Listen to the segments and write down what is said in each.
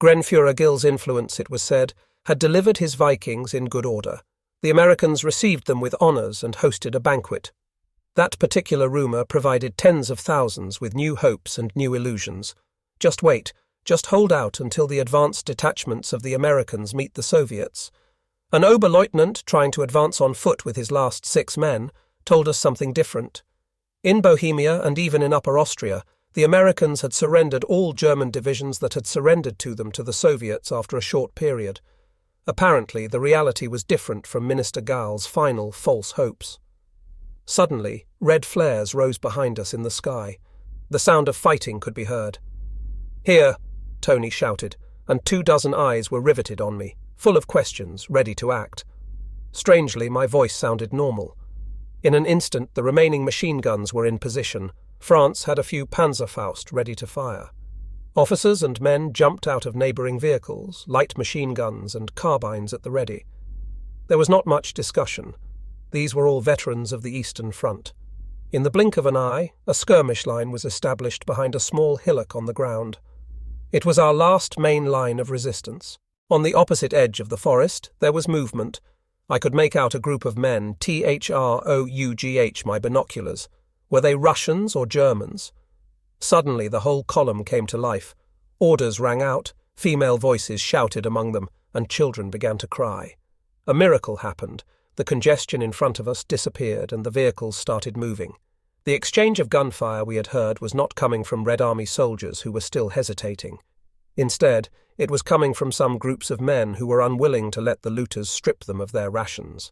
Grenfuragil's influence, it was said, had delivered his Vikings in good order. The Americans received them with honours and hosted a banquet. That particular rumour provided tens of thousands with new hopes and new illusions. Just wait, just hold out until the advanced detachments of the Americans meet the Soviets. An Oberleutnant, trying to advance on foot with his last 6 men, told us something different. In Bohemia and even in Upper Austria, the Americans had surrendered all German divisions that had surrendered to them to the Soviets after a short period. Apparently, the reality was different from Minister Gaal's final false hopes. Suddenly, red flares rose behind us in the sky. The sound of fighting could be heard. "Here," Tony shouted, and 24 eyes were riveted on me, full of questions, ready to act. Strangely, my voice sounded normal. In an instant, the remaining machine guns were in position. France had a few Panzerfaust ready to fire. Officers and men jumped out of neighbouring vehicles, light machine guns and carbines at the ready. There was not much discussion. These were all veterans of the Eastern Front. In the blink of an eye, a skirmish line was established behind a small hillock on the ground. It was our last main line of resistance. On the opposite edge of the forest, there was movement. I could make out a group of men, THROUGH my binoculars. Were they Russians or Germans? Suddenly the whole column came to life. Orders rang out, female voices shouted among them, and children began to cry. A miracle happened. The congestion in front of us disappeared and the vehicles started moving. The exchange of gunfire we had heard was not coming from Red Army soldiers who were still hesitating. Instead, it was coming from some groups of men who were unwilling to let the looters strip them of their rations.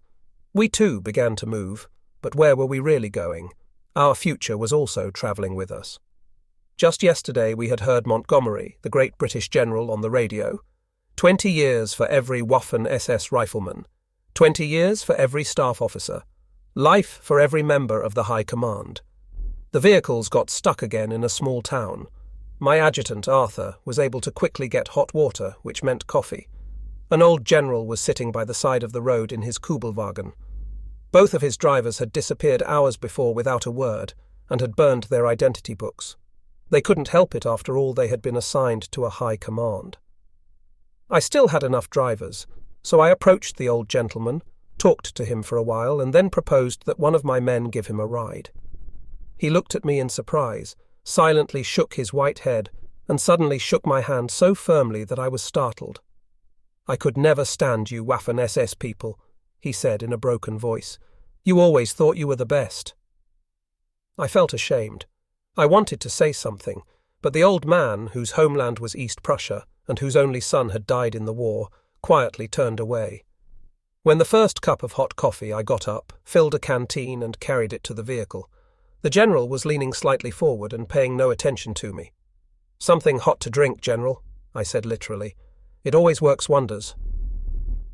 We too began to move, but where were we really going? Our future was also travelling with us. Just yesterday we had heard Montgomery, the great British general, on the radio. 20 years for every Waffen-SS rifleman. 20 years for every staff officer. Life for every member of the High Command. The vehicles got stuck again in a small town. My adjutant, Arthur, was able to quickly get hot water, which meant coffee. An old general was sitting by the side of the road in his Kubelwagen. Both of his drivers had disappeared hours before without a word, and had burned their identity books. They couldn't help it after all they had been assigned to a high command. I still had enough drivers, so I approached the old gentleman, talked to him for a while, and then proposed that one of my men give him a ride. He looked at me in surprise, silently shook his white head, and suddenly shook my hand so firmly that I was startled. "I could never stand you Waffen-SS people," he said in a broken voice. "You always thought you were the best." I felt ashamed. I wanted to say something, but the old man, whose homeland was East Prussia, and whose only son had died in the war, quietly turned away. When the first cup of hot coffee, I got up, filled a canteen and carried it to the vehicle. The general was leaning slightly forward and paying no attention to me. "Something hot to drink, General," I said literally. "It always works wonders."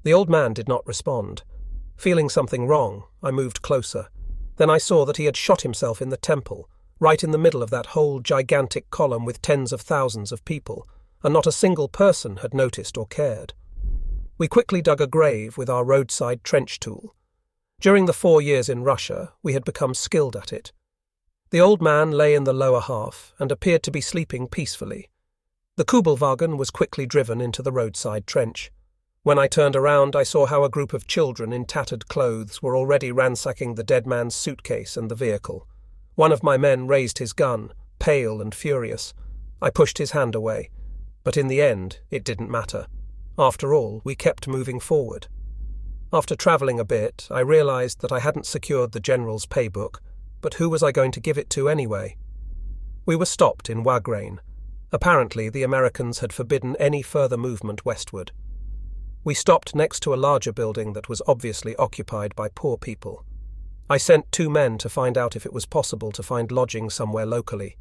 The old man did not respond. Feeling something wrong, I moved closer. Then I saw that he had shot himself in the temple, right in the middle of that whole gigantic column with tens of thousands of people, and not a single person had noticed or cared. We quickly dug a grave with our roadside trench tool. During the 4 years in Russia, we had become skilled at it. The old man lay in the lower half and appeared to be sleeping peacefully. The Kubelwagen was quickly driven into the roadside trench. When I turned around, I saw how a group of children in tattered clothes were already ransacking the dead man's suitcase and the vehicle. One of my men raised his gun, pale and furious. I pushed his hand away, but in the end, it didn't matter. After all, we kept moving forward. After travelling a bit, I realised that I hadn't secured the general's paybook, but who was I going to give it to anyway? We were stopped in Wagrain. Apparently, the Americans had forbidden any further movement westward. We stopped next to a larger building that was obviously occupied by poor people. I sent 2 men to find out if it was possible to find lodging somewhere locally.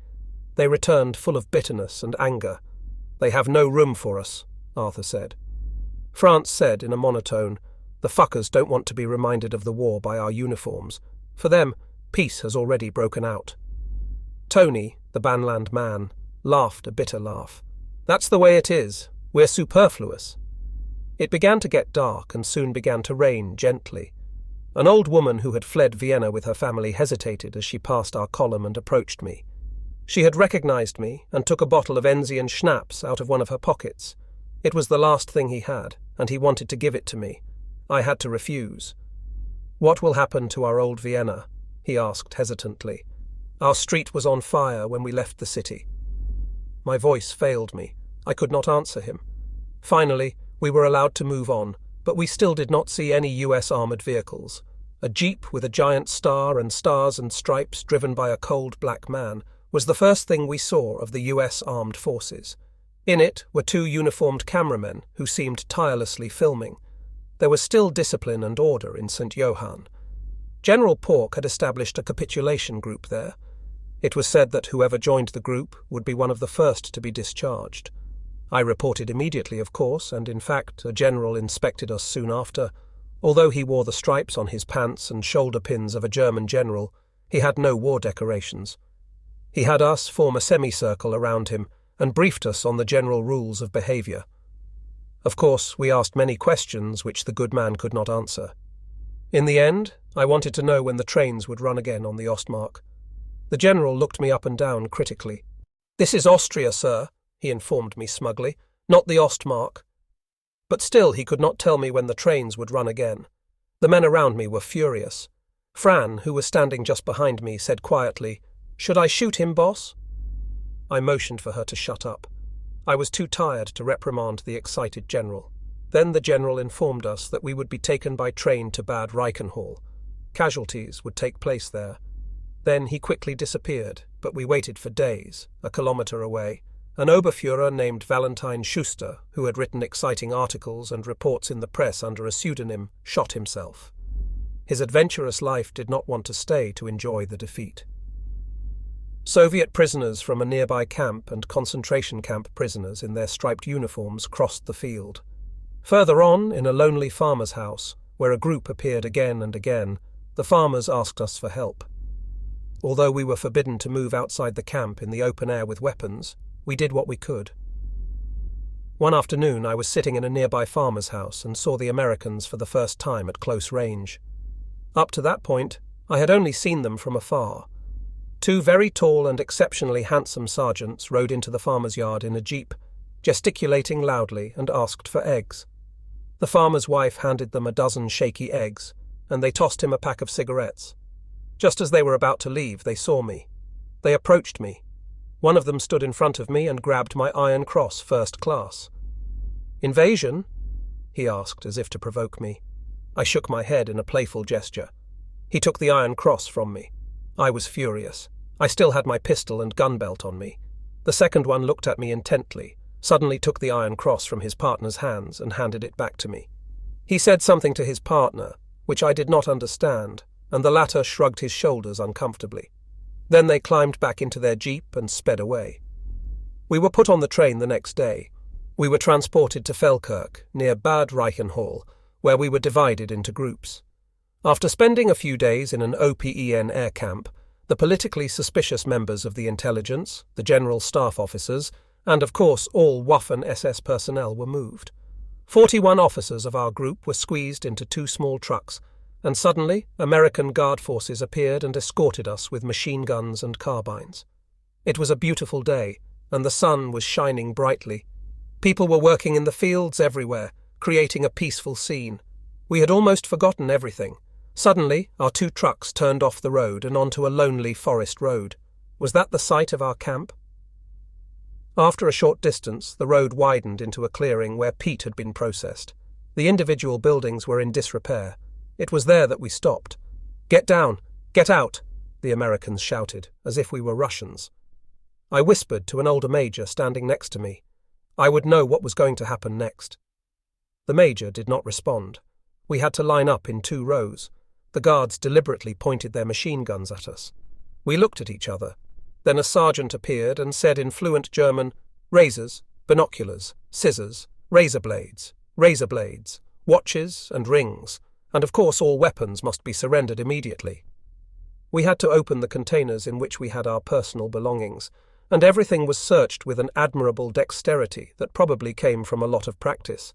They returned full of bitterness and anger. "They have no room for us," Arthur said. France said in a monotone, "The fuckers don't want to be reminded of the war by our uniforms. For them, peace has already broken out." Tony, the Banland man, laughed a bitter laugh. "That's the way it is. We're superfluous." It began to get dark and soon began to rain gently. An old woman who had fled Vienna with her family hesitated as she passed our column and approached me. She had recognized me and took a bottle of Enzian schnapps out of one of her pockets. It was the last thing he had, and he wanted to give it to me. I had to refuse. "What will happen to our old Vienna?" he asked hesitantly. "Our street was on fire when we left the city." My voice failed me. I could not answer him. Finally, we were allowed to move on, but we still did not see any US armored vehicles. A jeep with a giant star and stars and stripes driven by a cold black man was the first thing we saw of the US armed forces. In it were two uniformed cameramen who seemed tirelessly filming. There was still discipline and order in St. Johann. General Pork had established a capitulation group there. It was said that whoever joined the group would be one of the first to be discharged. I reported immediately, of course, and in fact a general inspected us soon after. Although he wore the stripes on his pants and shoulder pins of a German general, he had no war decorations. He had us form a semicircle around him and briefed us on the general rules of behaviour. Of course, we asked many questions which the good man could not answer. In the end, I wanted to know when the trains would run again on the Ostmark. The general looked me up and down critically. "This is Austria, sir," he informed me smugly, "not the Ostmark." But still he could not tell me when the trains would run again. The men around me were furious. Fran, who was standing just behind me, said quietly, "Should I shoot him, boss?" I motioned for her to shut up. I was too tired to reprimand the excited general. Then the general informed us that we would be taken by train to Bad Reichenhall. Casualties would take place there. Then he quickly disappeared, but we waited for days, a kilometre away. An Oberfuhrer named Valentine Schuster, who had written exciting articles and reports in the press under a pseudonym, shot himself. His adventurous life did not want to stay to enjoy the defeat. Soviet prisoners from a nearby camp and concentration camp prisoners in their striped uniforms crossed the field. Further on, in a lonely farmer's house, where a group appeared again and again, the farmers asked us for help. Although we were forbidden to move outside the camp in the open air with weapons, we did what we could. One afternoon I was sitting in a nearby farmer's house and saw the Americans for the first time at close range. Up to that point, I had only seen them from afar. Two very tall and exceptionally handsome sergeants rode into the farmer's yard in a jeep, gesticulating loudly, and asked for eggs. The farmer's wife handed them a dozen shaky eggs, and they tossed him a pack of cigarettes. Just as they were about to leave, they saw me. They approached me. One of them stood in front of me and grabbed my Iron Cross first class. "Invasion?" he asked, as if to provoke me. I shook my head in a playful gesture. He took the Iron Cross from me. I was furious. I still had my pistol and gun belt on me. The second one looked at me intently, suddenly took the Iron Cross from his partner's hands and handed it back to me. He said something to his partner, which I did not understand, and the latter shrugged his shoulders uncomfortably. Then they climbed back into their jeep and sped away. We were put on the train the next day. We were transported to Feldkirch, near Bad Reichenhall, where we were divided into groups. After spending a few days in an OPEN air camp, the politically suspicious members of the intelligence, the general staff officers, and of course all Waffen-SS personnel were moved. 41 officers of our group were squeezed into 2 small trucks, and suddenly American Guard forces appeared and escorted us with machine guns and carbines. It was a beautiful day, and the sun was shining brightly. People were working in the fields everywhere, creating a peaceful scene. We had almost forgotten everything. Suddenly, our 2 trucks turned off the road and onto a lonely forest road. Was that the site of our camp? After a short distance, the road widened into a clearing where peat had been processed. The individual buildings were in disrepair. It was there that we stopped. "Get down! Get out!" the Americans shouted, as if we were Russians. I whispered to an older major standing next to me. I would know what was going to happen next. The major did not respond. We had to line up in 2 rows. The guards deliberately pointed their machine guns at us. We looked at each other. Then a sergeant appeared and said in fluent German, "Razors, binoculars, scissors, razor blades, watches and rings, and of course all weapons must be surrendered immediately." We had to open the containers in which we had our personal belongings, and everything was searched with an admirable dexterity that probably came from a lot of practice.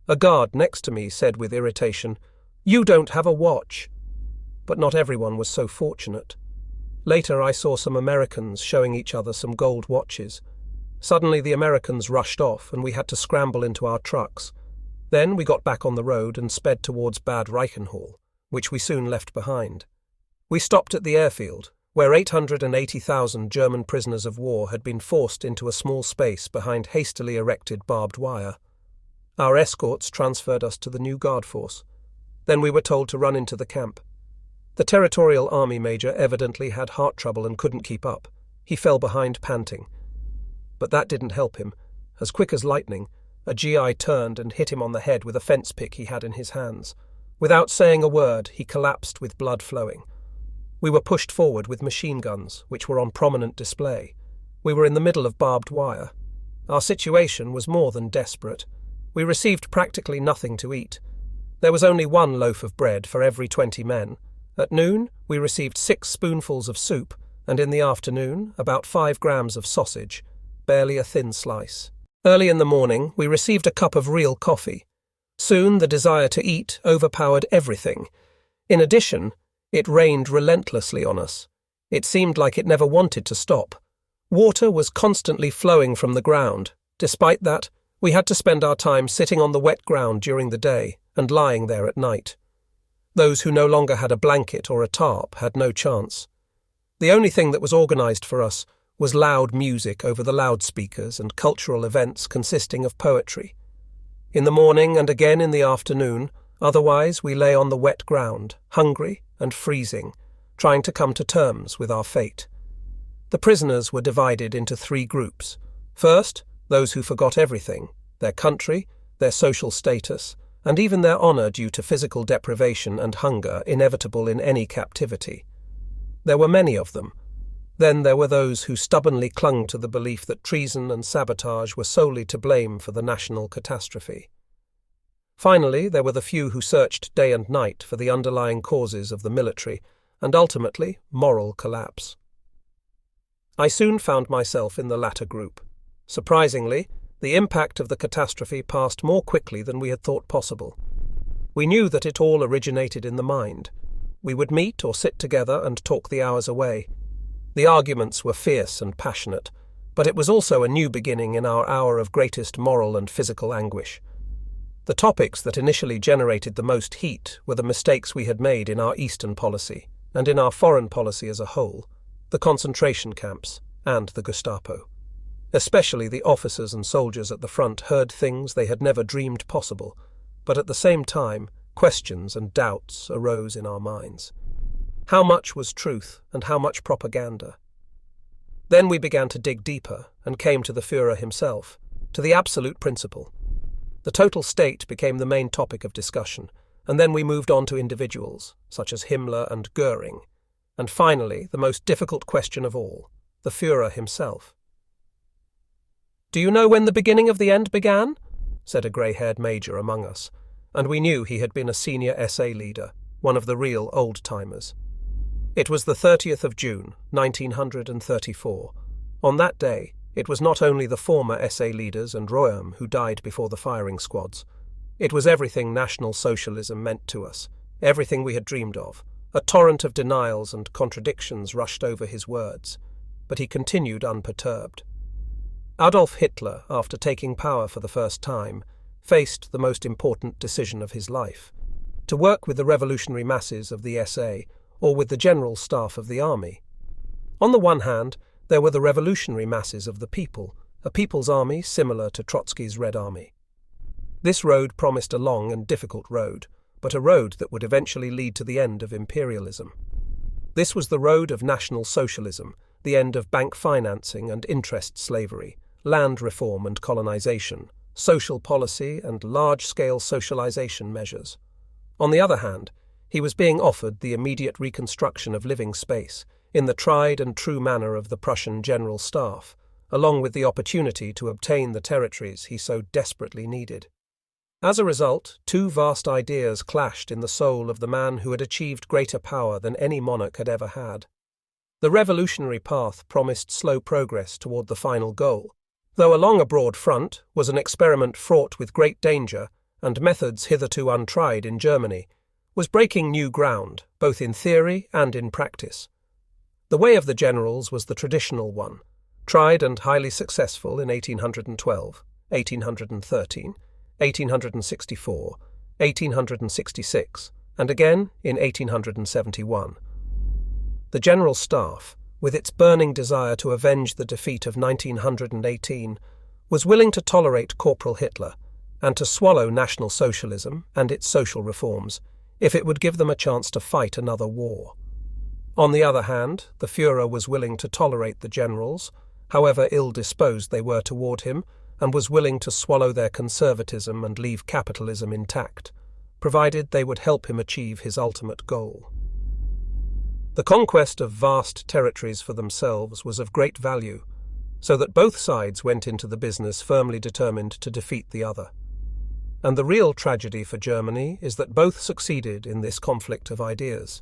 A guard next to me said with irritation, "You don't have a watch." But not everyone was so fortunate. Later I saw some Americans showing each other some gold watches. Suddenly the Americans rushed off and we had to scramble into our trucks. Then we got back on the road and sped towards Bad Reichenhall, which we soon left behind. We stopped at the airfield, where 880,000 German prisoners of war had been forced into a small space behind hastily erected barbed wire. Our escorts transferred us to the new guard force. Then we were told to run into the camp. The Territorial Army Major evidently had heart trouble and couldn't keep up. He fell behind panting. But that didn't help him. As quick as lightning, a GI turned and hit him on the head with a fence pick he had in his hands. Without saying a word, he collapsed with blood flowing. We were pushed forward with machine guns, which were on prominent display. We were in the middle of barbed wire. Our situation was more than desperate. We received practically nothing to eat. There was only one loaf of bread for every 20 men. At noon, we received 6 spoonfuls of soup, and in the afternoon, about 5 grams of sausage, barely a thin slice. Early in the morning, we received a cup of real coffee. Soon, the desire to eat overpowered everything. In addition, it rained relentlessly on us. It seemed like it never wanted to stop. Water was constantly flowing from the ground. Despite that, we had to spend our time sitting on the wet ground during the day and lying there at night. Those who no longer had a blanket or a tarp had no chance. The only thing that was organised for us was loud music over the loudspeakers and cultural events consisting of poetry. In the morning and again in the afternoon, otherwise we lay on the wet ground, hungry and freezing, trying to come to terms with our fate. The prisoners were divided into 3 groups. First, those who forgot everything, their country, their social status, and even their honour due to physical deprivation and hunger inevitable in any captivity. There were many of them. Then there were those who stubbornly clung to the belief that treason and sabotage were solely to blame for the national catastrophe. Finally, there were the few who searched day and night for the underlying causes of the military and ultimately moral collapse. I soon found myself in the latter group. Surprisingly, the impact of the catastrophe passed more quickly than we had thought possible. We knew that it all originated in the mind. We would meet or sit together and talk the hours away. The arguments were fierce and passionate, but it was also a new beginning in our hour of greatest moral and physical anguish. The topics that initially generated the most heat were the mistakes we had made in our Eastern policy, and in our foreign policy as a whole, the concentration camps, and the Gestapo. Especially the officers and soldiers at the front heard things they had never dreamed possible, but at the same time, questions and doubts arose in our minds. How much was truth and how much propaganda? Then we began to dig deeper and came to the Führer himself, to the absolute principle. The total state became the main topic of discussion, and then we moved on to individuals, such as Himmler and Goering, and finally, the most difficult question of all, the Führer himself. "Do you know when the beginning of the end began?" said a grey-haired major among us, and we knew he had been a senior SA leader, one of the real old-timers. It was the 30th of June, 1934. On that day, it was not only the former SA leaders and Röhm who died before the firing squads. It was everything National Socialism meant to us, everything we had dreamed of. A torrent of denials and contradictions rushed over his words, but he continued unperturbed. Adolf Hitler, after taking power for the first time, faced the most important decision of his life: to work with the revolutionary masses of the SA or with the general staff of the army. On the one hand, there were the revolutionary masses of the people, a people's army similar to Trotsky's Red Army. This road promised a long and difficult road, but a road that would eventually lead to the end of imperialism. This was the road of National Socialism, the end of bank financing and interest slavery, land reform and colonization, social policy and large-scale socialization measures. On the other hand, he was being offered the immediate reconstruction of living space in the tried and true manner of the Prussian General Staff, along with the opportunity to obtain the territories he so desperately needed. As a result, 2 vast ideas clashed in the soul of the man who had achieved greater power than any monarch had ever had. The revolutionary path promised slow progress toward the final goal, though along a broad front was an experiment fraught with great danger and methods hitherto untried in Germany, was breaking new ground, both in theory and in practice. The way of the generals was the traditional one, tried and highly successful in 1812, 1813, 1864, 1866, and again in 1871. The General Staff, with its burning desire to avenge the defeat of 1918, was willing to tolerate Corporal Hitler and to swallow National Socialism and its social reforms if it would give them a chance to fight another war. On the other hand, the Führer was willing to tolerate the generals, however ill-disposed they were toward him, and was willing to swallow their conservatism and leave capitalism intact, provided they would help him achieve his ultimate goal. The conquest of vast territories for themselves was of great value, so that both sides went into the business firmly determined to defeat the other. And the real tragedy for Germany is that both succeeded in this conflict of ideas.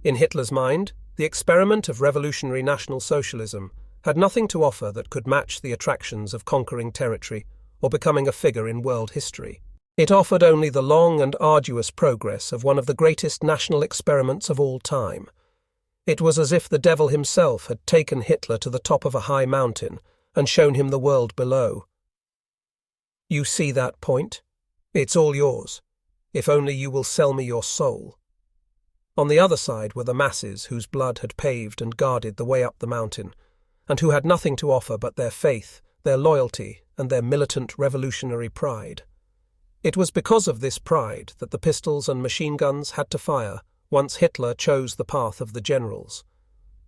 In Hitler's mind, the experiment of revolutionary National Socialism had nothing to offer that could match the attractions of conquering territory or becoming a figure in world history. It offered only the long and arduous progress of one of the greatest national experiments of all time. It was as if the devil himself had taken Hitler to the top of a high mountain and shown him the world below. You see that point? It's all yours, if only you will sell me your soul. On the other side were the masses whose blood had paved and guarded the way up the mountain, and who had nothing to offer but their faith, their loyalty, and their militant revolutionary pride. It was because of this pride that the pistols and machine guns had to fire once Hitler chose the path of the generals.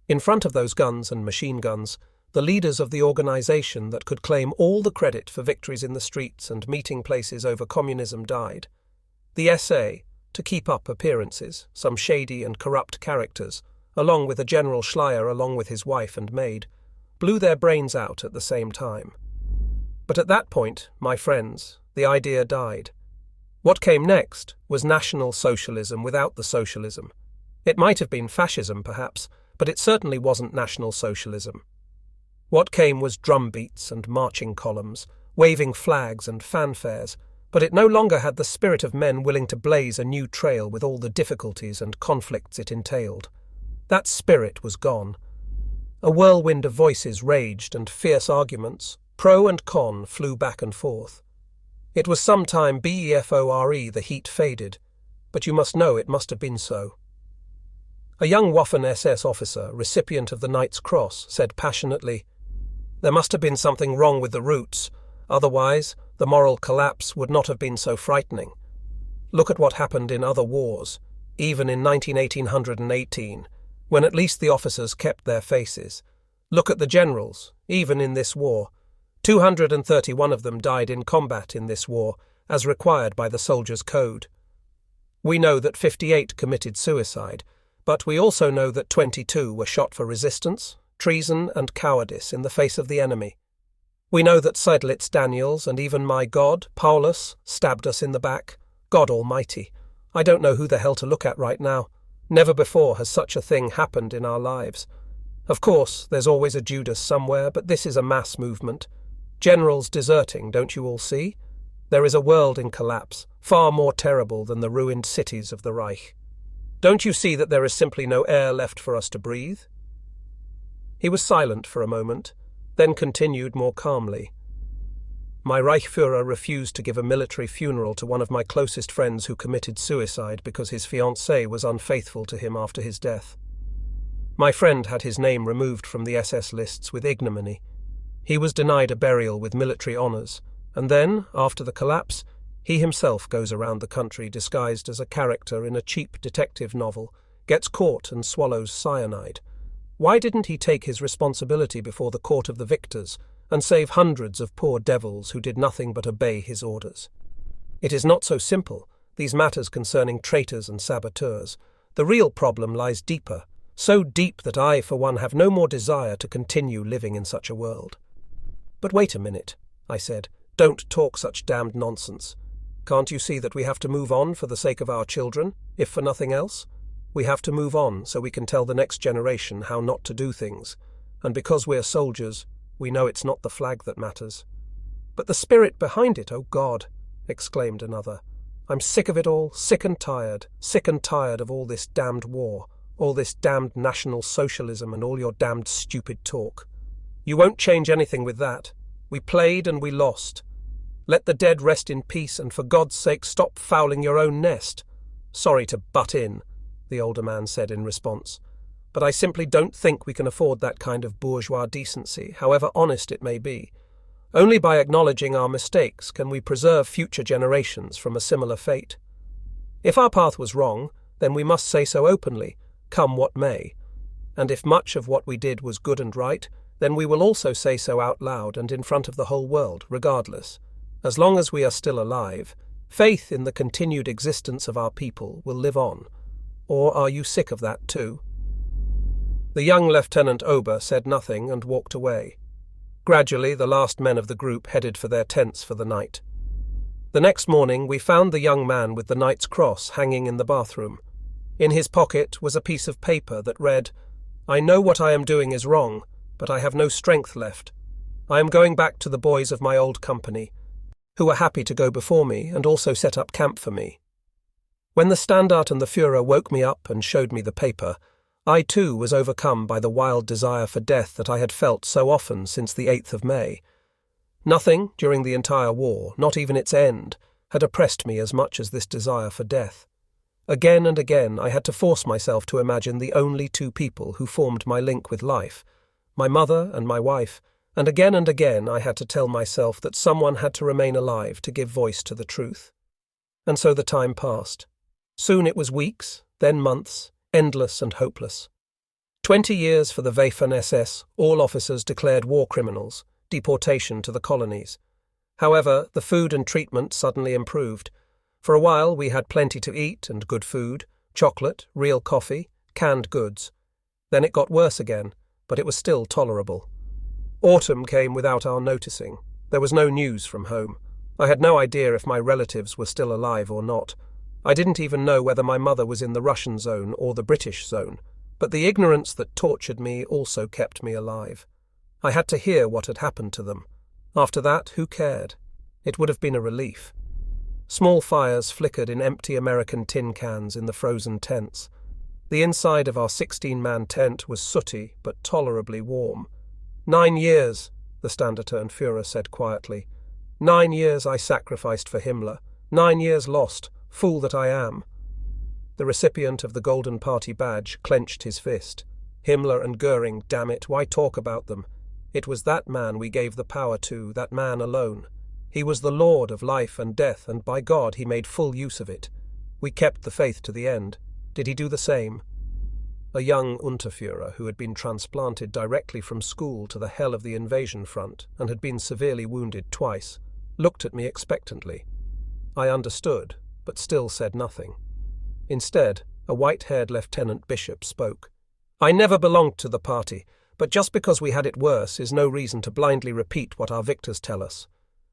In front of those guns and machine guns, the leaders of the organization that could claim all the credit for victories in the streets and meeting places over communism died. The SA, to keep up appearances, some shady and corrupt characters, along with a General Schleyer along with his wife and maid, blew their brains out at the same time. But at that point, my friends, the idea died. What came next was National Socialism without the socialism. It might have been fascism, perhaps, but it certainly wasn't National Socialism. What came was drumbeats and marching columns, waving flags and fanfares, but it no longer had the spirit of men willing to blaze a new trail with all the difficulties and conflicts it entailed. That spirit was gone. A whirlwind of voices raged and fierce arguments, pro and con, flew back and forth. It was some time before the heat faded, but you must know it must have been so. A young Waffen-SS officer, recipient of the Knight's Cross, said passionately, "There must have been something wrong with the routes, otherwise the moral collapse would not have been so frightening. Look at what happened in other wars, even in 1818, when at least the officers kept their faces. Look at the generals, even in this war. 231 of them died in combat in this war, as required by the soldiers' code. We know that 58 committed suicide, but we also know that 22 were shot for resistance, treason and cowardice in the face of the enemy. We know that Seydlitz Daniels and even my God, Paulus, stabbed us in the back. God Almighty, I don't know who the hell to look at right now. Never before has such a thing happened in our lives. Of course, there's always a Judas somewhere, but this is a mass movement. Generals deserting, don't you all see? There is a world in collapse, far more terrible than the ruined cities of the Reich. Don't you see that there is simply no air left for us to breathe?" He was silent for a moment, then continued more calmly. "My Reichsführer refused to give a military funeral to one of my closest friends who committed suicide because his fiancée was unfaithful to him after his death. My friend had his name removed from the SS lists with ignominy. He was denied a burial with military honours, and then, after the collapse, he himself goes around the country disguised as a character in a cheap detective novel, gets caught and swallows cyanide. Why didn't he take his responsibility before the court of the victors and save hundreds of poor devils who did nothing but obey his orders? It is not so simple, these matters concerning traitors and saboteurs. The real problem lies deeper, so deep that I, for one, have no more desire to continue living in such a world." "But wait a minute," I said. "Don't talk such damned nonsense. Can't you see that we have to move on for the sake of our children, if for nothing else? We have to move on so we can tell the next generation how not to do things, and because we're soldiers, we know it's not the flag that matters." "But the spirit behind it, oh God!" exclaimed another. "I'm sick of it all, sick and tired of all this damned war, all this damned National Socialism and all your damned stupid talk. You won't change anything with that. We played and we lost. Let the dead rest in peace, and for God's sake stop fouling your own nest. Sorry to butt in, the older man said in response, but I simply don't think we can afford that kind of bourgeois decency, however honest it may be. Only by acknowledging our mistakes can we preserve future generations from a similar fate. If our path was wrong, then we must say so openly, come what may. And if much of what we did was good and right, then we will also say so out loud and in front of the whole world, regardless. As long as we are still alive, faith in the continued existence of our people will live on. Or are you sick of that too? The young Lieutenant Ober said nothing and walked away. Gradually, the last men of the group headed for their tents for the night. The next morning, we found the young man with the Knight's Cross hanging in the bathroom. In his pocket was a piece of paper that read, "I know what I am doing is wrong, but I have no strength left. I am going back to the boys of my old company, who were happy to go before me and also set up camp for me." When the Standart and the Führer woke me up and showed me the paper, I too was overcome by the wild desire for death that I had felt so often since the 8th of May. Nothing, during the entire war, not even its end, had oppressed me as much as this desire for death. Again and again I had to force myself to imagine the only two people who formed my link with life, my mother and my wife, and again I had to tell myself that someone had to remain alive to give voice to the truth. And so the time passed. Soon it was weeks, then months, endless and hopeless. 20 years for the Waffen-SS, all officers declared war criminals, deportation to the colonies. However, the food and treatment suddenly improved. For a while we had plenty to eat and good food, chocolate, real coffee, canned goods. Then it got worse again, but it was still tolerable. Autumn came without our noticing. There was no news from home. I had no idea if my relatives were still alive or not. I didn't even know whether my mother was in the Russian zone or the British zone, but the ignorance that tortured me also kept me alive. I had to hear what had happened to them. After that, who cared? It would have been a relief. Small fires flickered in empty American tin cans in the frozen tents. The inside of our 16-man tent was sooty but tolerably warm. 9 years, the Standartenführer said quietly. 9 years I sacrificed for Himmler. 9 years lost. Fool that I am. The recipient of the Golden Party badge clenched his fist. Himmler and Goering, damn it, why talk about them? It was that man we gave the power to, that man alone. He was the lord of life and death, and by God he made full use of it. We kept the faith to the end. Did he do the same? A young Unterführer who had been transplanted directly from school to the hell of the invasion front and had been severely wounded twice, looked at me expectantly. I understood, but still said nothing. Instead, a white-haired Lieutenant Bishop spoke. "I never belonged to the party, but just because we had it worse is no reason to blindly repeat what our victors tell us.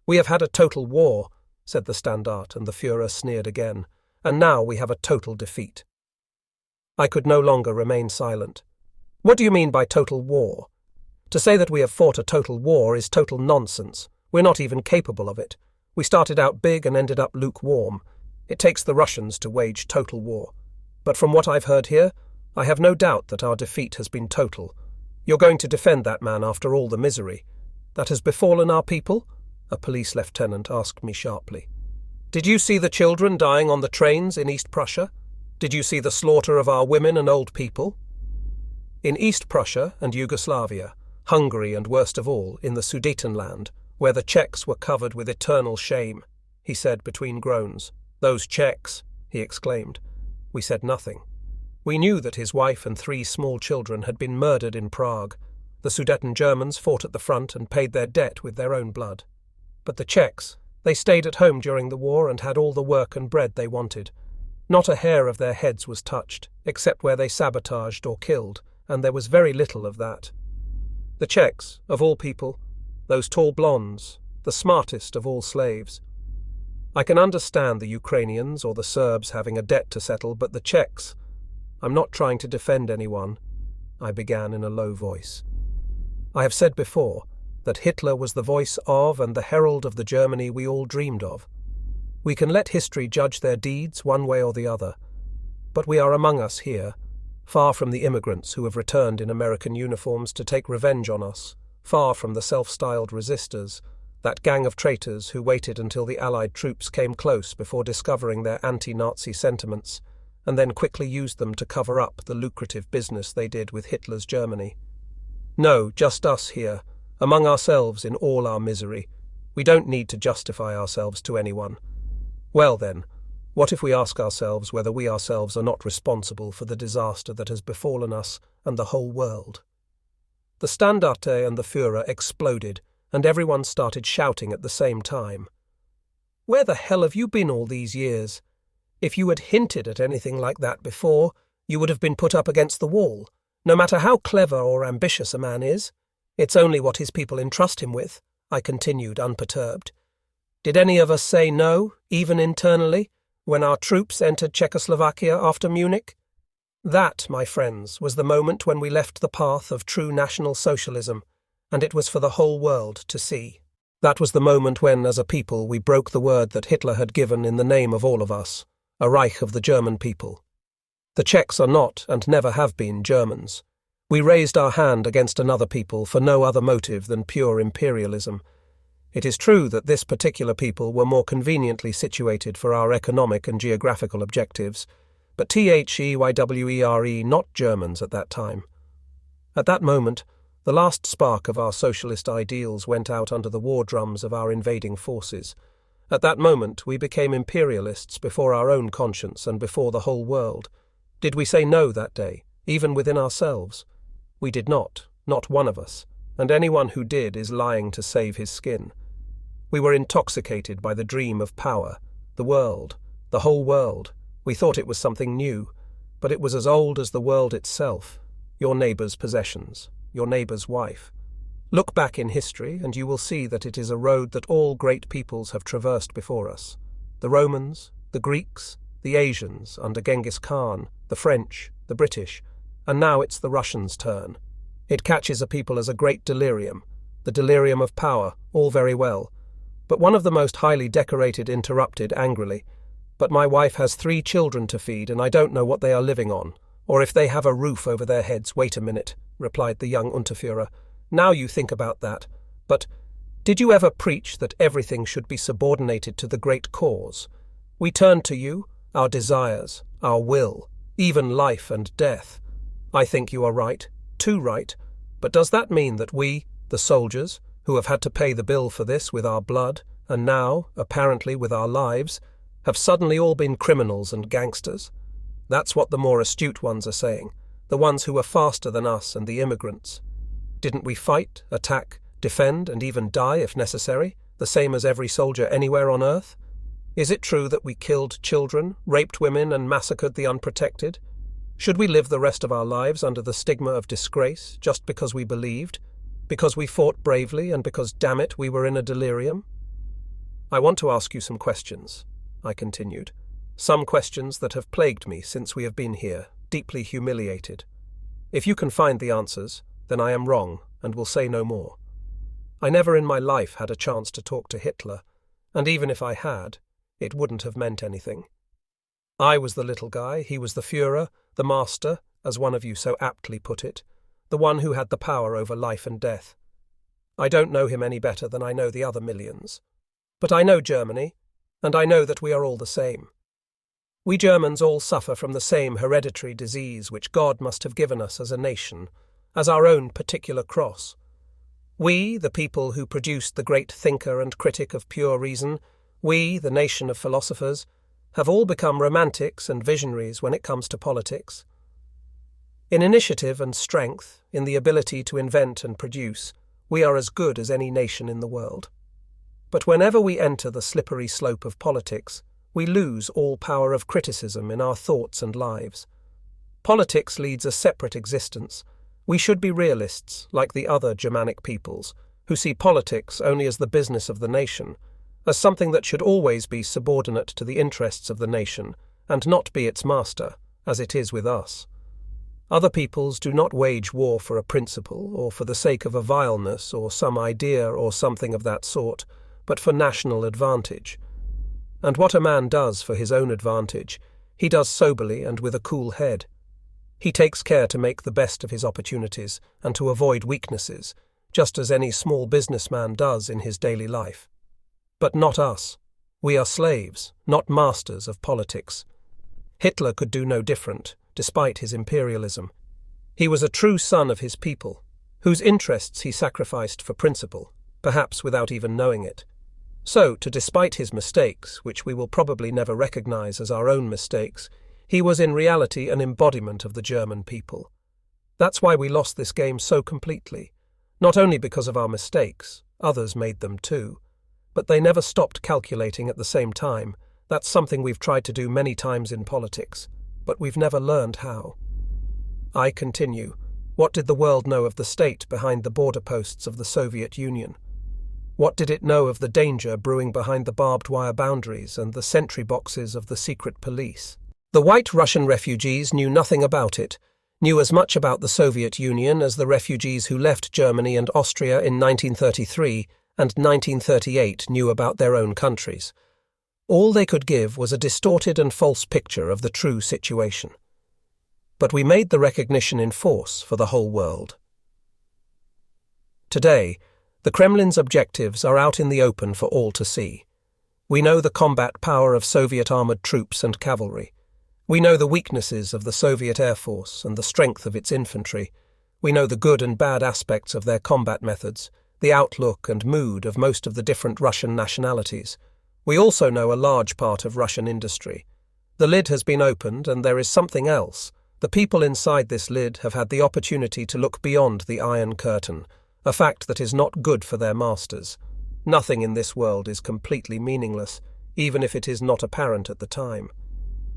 We have had a total war," said the Standart, and the Führer sneered again, "and now we have a total defeat." I could no longer remain silent. "What do you mean by total war? To say that we have fought a total war is total nonsense. We're not even capable of it. We started out big and ended up lukewarm. It takes the Russians to wage total war. But from what I've heard here, I have no doubt that our defeat has been total. You're going to defend that man after all the misery that has befallen our people?" a police lieutenant asked me sharply. "Did you see the children dying on the trains in East Prussia? Did you see the slaughter of our women and old people?" In East Prussia and Yugoslavia, Hungary and worst of all, in the Sudetenland, where the Czechs were covered with eternal shame, he said between groans. "Those Czechs," he exclaimed. We said nothing. We knew that his wife and 3 small children had been murdered in Prague. The Sudeten Germans fought at the front and paid their debt with their own blood. But the Czechs, they stayed at home during the war and had all the work and bread they wanted. Not a hair of their heads was touched, except where they sabotaged or killed, and there was very little of that. The Czechs, of all people, those tall blondes, the smartest of all slaves. I can understand the Ukrainians or the Serbs having a debt to settle, but the Czechs— I'm not trying to defend anyone, I began in a low voice. I have said before that Hitler was the voice of and the herald of the Germany we all dreamed of. We can let history judge their deeds one way or the other, but we are among us here, far from the immigrants who have returned in American uniforms to take revenge on us, far from the self-styled resistors, that gang of traitors who waited until the Allied troops came close before discovering their anti-Nazi sentiments, and then quickly used them to cover up the lucrative business they did with Hitler's Germany. No, just us here, among ourselves in all our misery. We don't need to justify ourselves to anyone. Well then, what if we ask ourselves whether we ourselves are not responsible for the disaster that has befallen us and the whole world? The Standarte and the Führer exploded, and everyone started shouting at the same time. Where the hell have you been all these years? If you had hinted at anything like that before, you would have been put up against the wall. No matter how clever or ambitious a man is, it's only what his people entrust him with, I continued unperturbed. Did any of us say no, even internally, when our troops entered Czechoslovakia after Munich? That, my friends, was the moment when we left the path of true National Socialism, and it was for the whole world to see. That was the moment when, as a people, we broke the word that Hitler had given in the name of all of us, a Reich of the German people. The Czechs are not, and never have been, Germans. We raised our hand against another people for no other motive than pure imperialism. It is true that this particular people were more conveniently situated for our economic and geographical objectives, but THEYWERE not Germans at that time. At that moment, the last spark of our socialist ideals went out under the war drums of our invading forces. At that moment, we became imperialists before our own conscience and before the whole world. Did we say no that day, even within ourselves? We did not one of us, and anyone who did is lying to save his skin. We were intoxicated by the dream of power, the world, the whole world. We thought it was something new, but it was as old as the world itself, your neighbour's possessions, your neighbour's wife. Look back in history and you will see that it is a road that all great peoples have traversed before us. The Romans, the Greeks, the Asians under Genghis Khan, the French, the British, and now it's the Russians' turn. It catches a people as a great delirium, the delirium of power, all very well. But one of the most highly decorated interrupted angrily, "But my wife has 3 children to feed and I don't know what they are living on, or if they have a roof over their heads." "Wait a minute," replied the young Unterführer. "Now you think about that. But did you ever preach that everything should be subordinated to the great cause? We turned to you, our desires, our will, even life and death. I think you are right, too right, but does that mean that we, the soldiers, who have had to pay the bill for this with our blood, and now, apparently with our lives, have suddenly all been criminals and gangsters? That's what the more astute ones are saying, the ones who are faster than us and the immigrants. Didn't we fight, attack, defend, and even die if necessary, the same as every soldier anywhere on earth? Is it true that we killed children, raped women, and massacred the unprotected? Should we live the rest of our lives under the stigma of disgrace just because we believed, because we fought bravely, and because, damn it, we were in a delirium? I want to ask you some questions, I continued. Some questions that have plagued me since we have been here, deeply humiliated. If you can find the answers, then I am wrong and will say no more. I never in my life had a chance to talk to Hitler, and even if I had, it wouldn't have meant anything. I was the little guy, he was the Führer, the master, as one of you so aptly put it, the one who had the power over life and death. I don't know him any better than I know the other millions. But I know Germany, and I know that we are all the same. We Germans all suffer from the same hereditary disease which God must have given us as a nation, as our own particular cross. We, the people who produced the great thinker and critic of pure reason, we, the nation of philosophers, have all become romantics and visionaries when it comes to politics. In initiative and strength, in the ability to invent and produce, we are as good as any nation in the world. But whenever we enter the slippery slope of politics, we lose all power of criticism in our thoughts and lives. Politics leads a separate existence. We should be realists, like the other Germanic peoples, who see politics only as the business of the nation, as something that should always be subordinate to the interests of the nation, and not be its master, as it is with us. Other peoples do not wage war for a principle, or for the sake of a vileness, or some idea, or something of that sort, but for national advantage. And what a man does for his own advantage, he does soberly and with a cool head. He takes care to make the best of his opportunities, and to avoid weaknesses, just as any small businessman does in his daily life. But not us. We are slaves, not masters of politics. Hitler could do no different, despite his imperialism. He was a true son of his people, whose interests he sacrificed for principle, perhaps without even knowing it. So, despite his mistakes, which we will probably never recognize as our own mistakes, he was in reality an embodiment of the German people. That's why we lost this game so completely. Not only because of our mistakes, others made them too, but they never stopped calculating at the same time. That's something we've tried to do many times in politics, but we've never learned how. I continue. What did the world know of the state behind the border posts of the Soviet Union? What did it know of the danger brewing behind the barbed wire boundaries and the sentry boxes of the secret police? The white Russian refugees knew nothing about it, knew as much about the Soviet Union as the refugees who left Germany and Austria in 1933 and 1938 knew about their own countries. All they could give was a distorted and false picture of the true situation. But we made the recognition in force for the whole world. Today, the Kremlin's objectives are out in the open for all to see. We know the combat power of Soviet armored troops and cavalry. We know the weaknesses of the Soviet Air Force and the strength of its infantry. We know the good and bad aspects of their combat methods, the outlook and mood of most of the different Russian nationalities. We also know a large part of Russian industry. The lid has been opened, and there is something else. The people inside this lid have had the opportunity to look beyond the Iron Curtain, a fact that is not good for their masters. Nothing in this world is completely meaningless, even if it is not apparent at the time.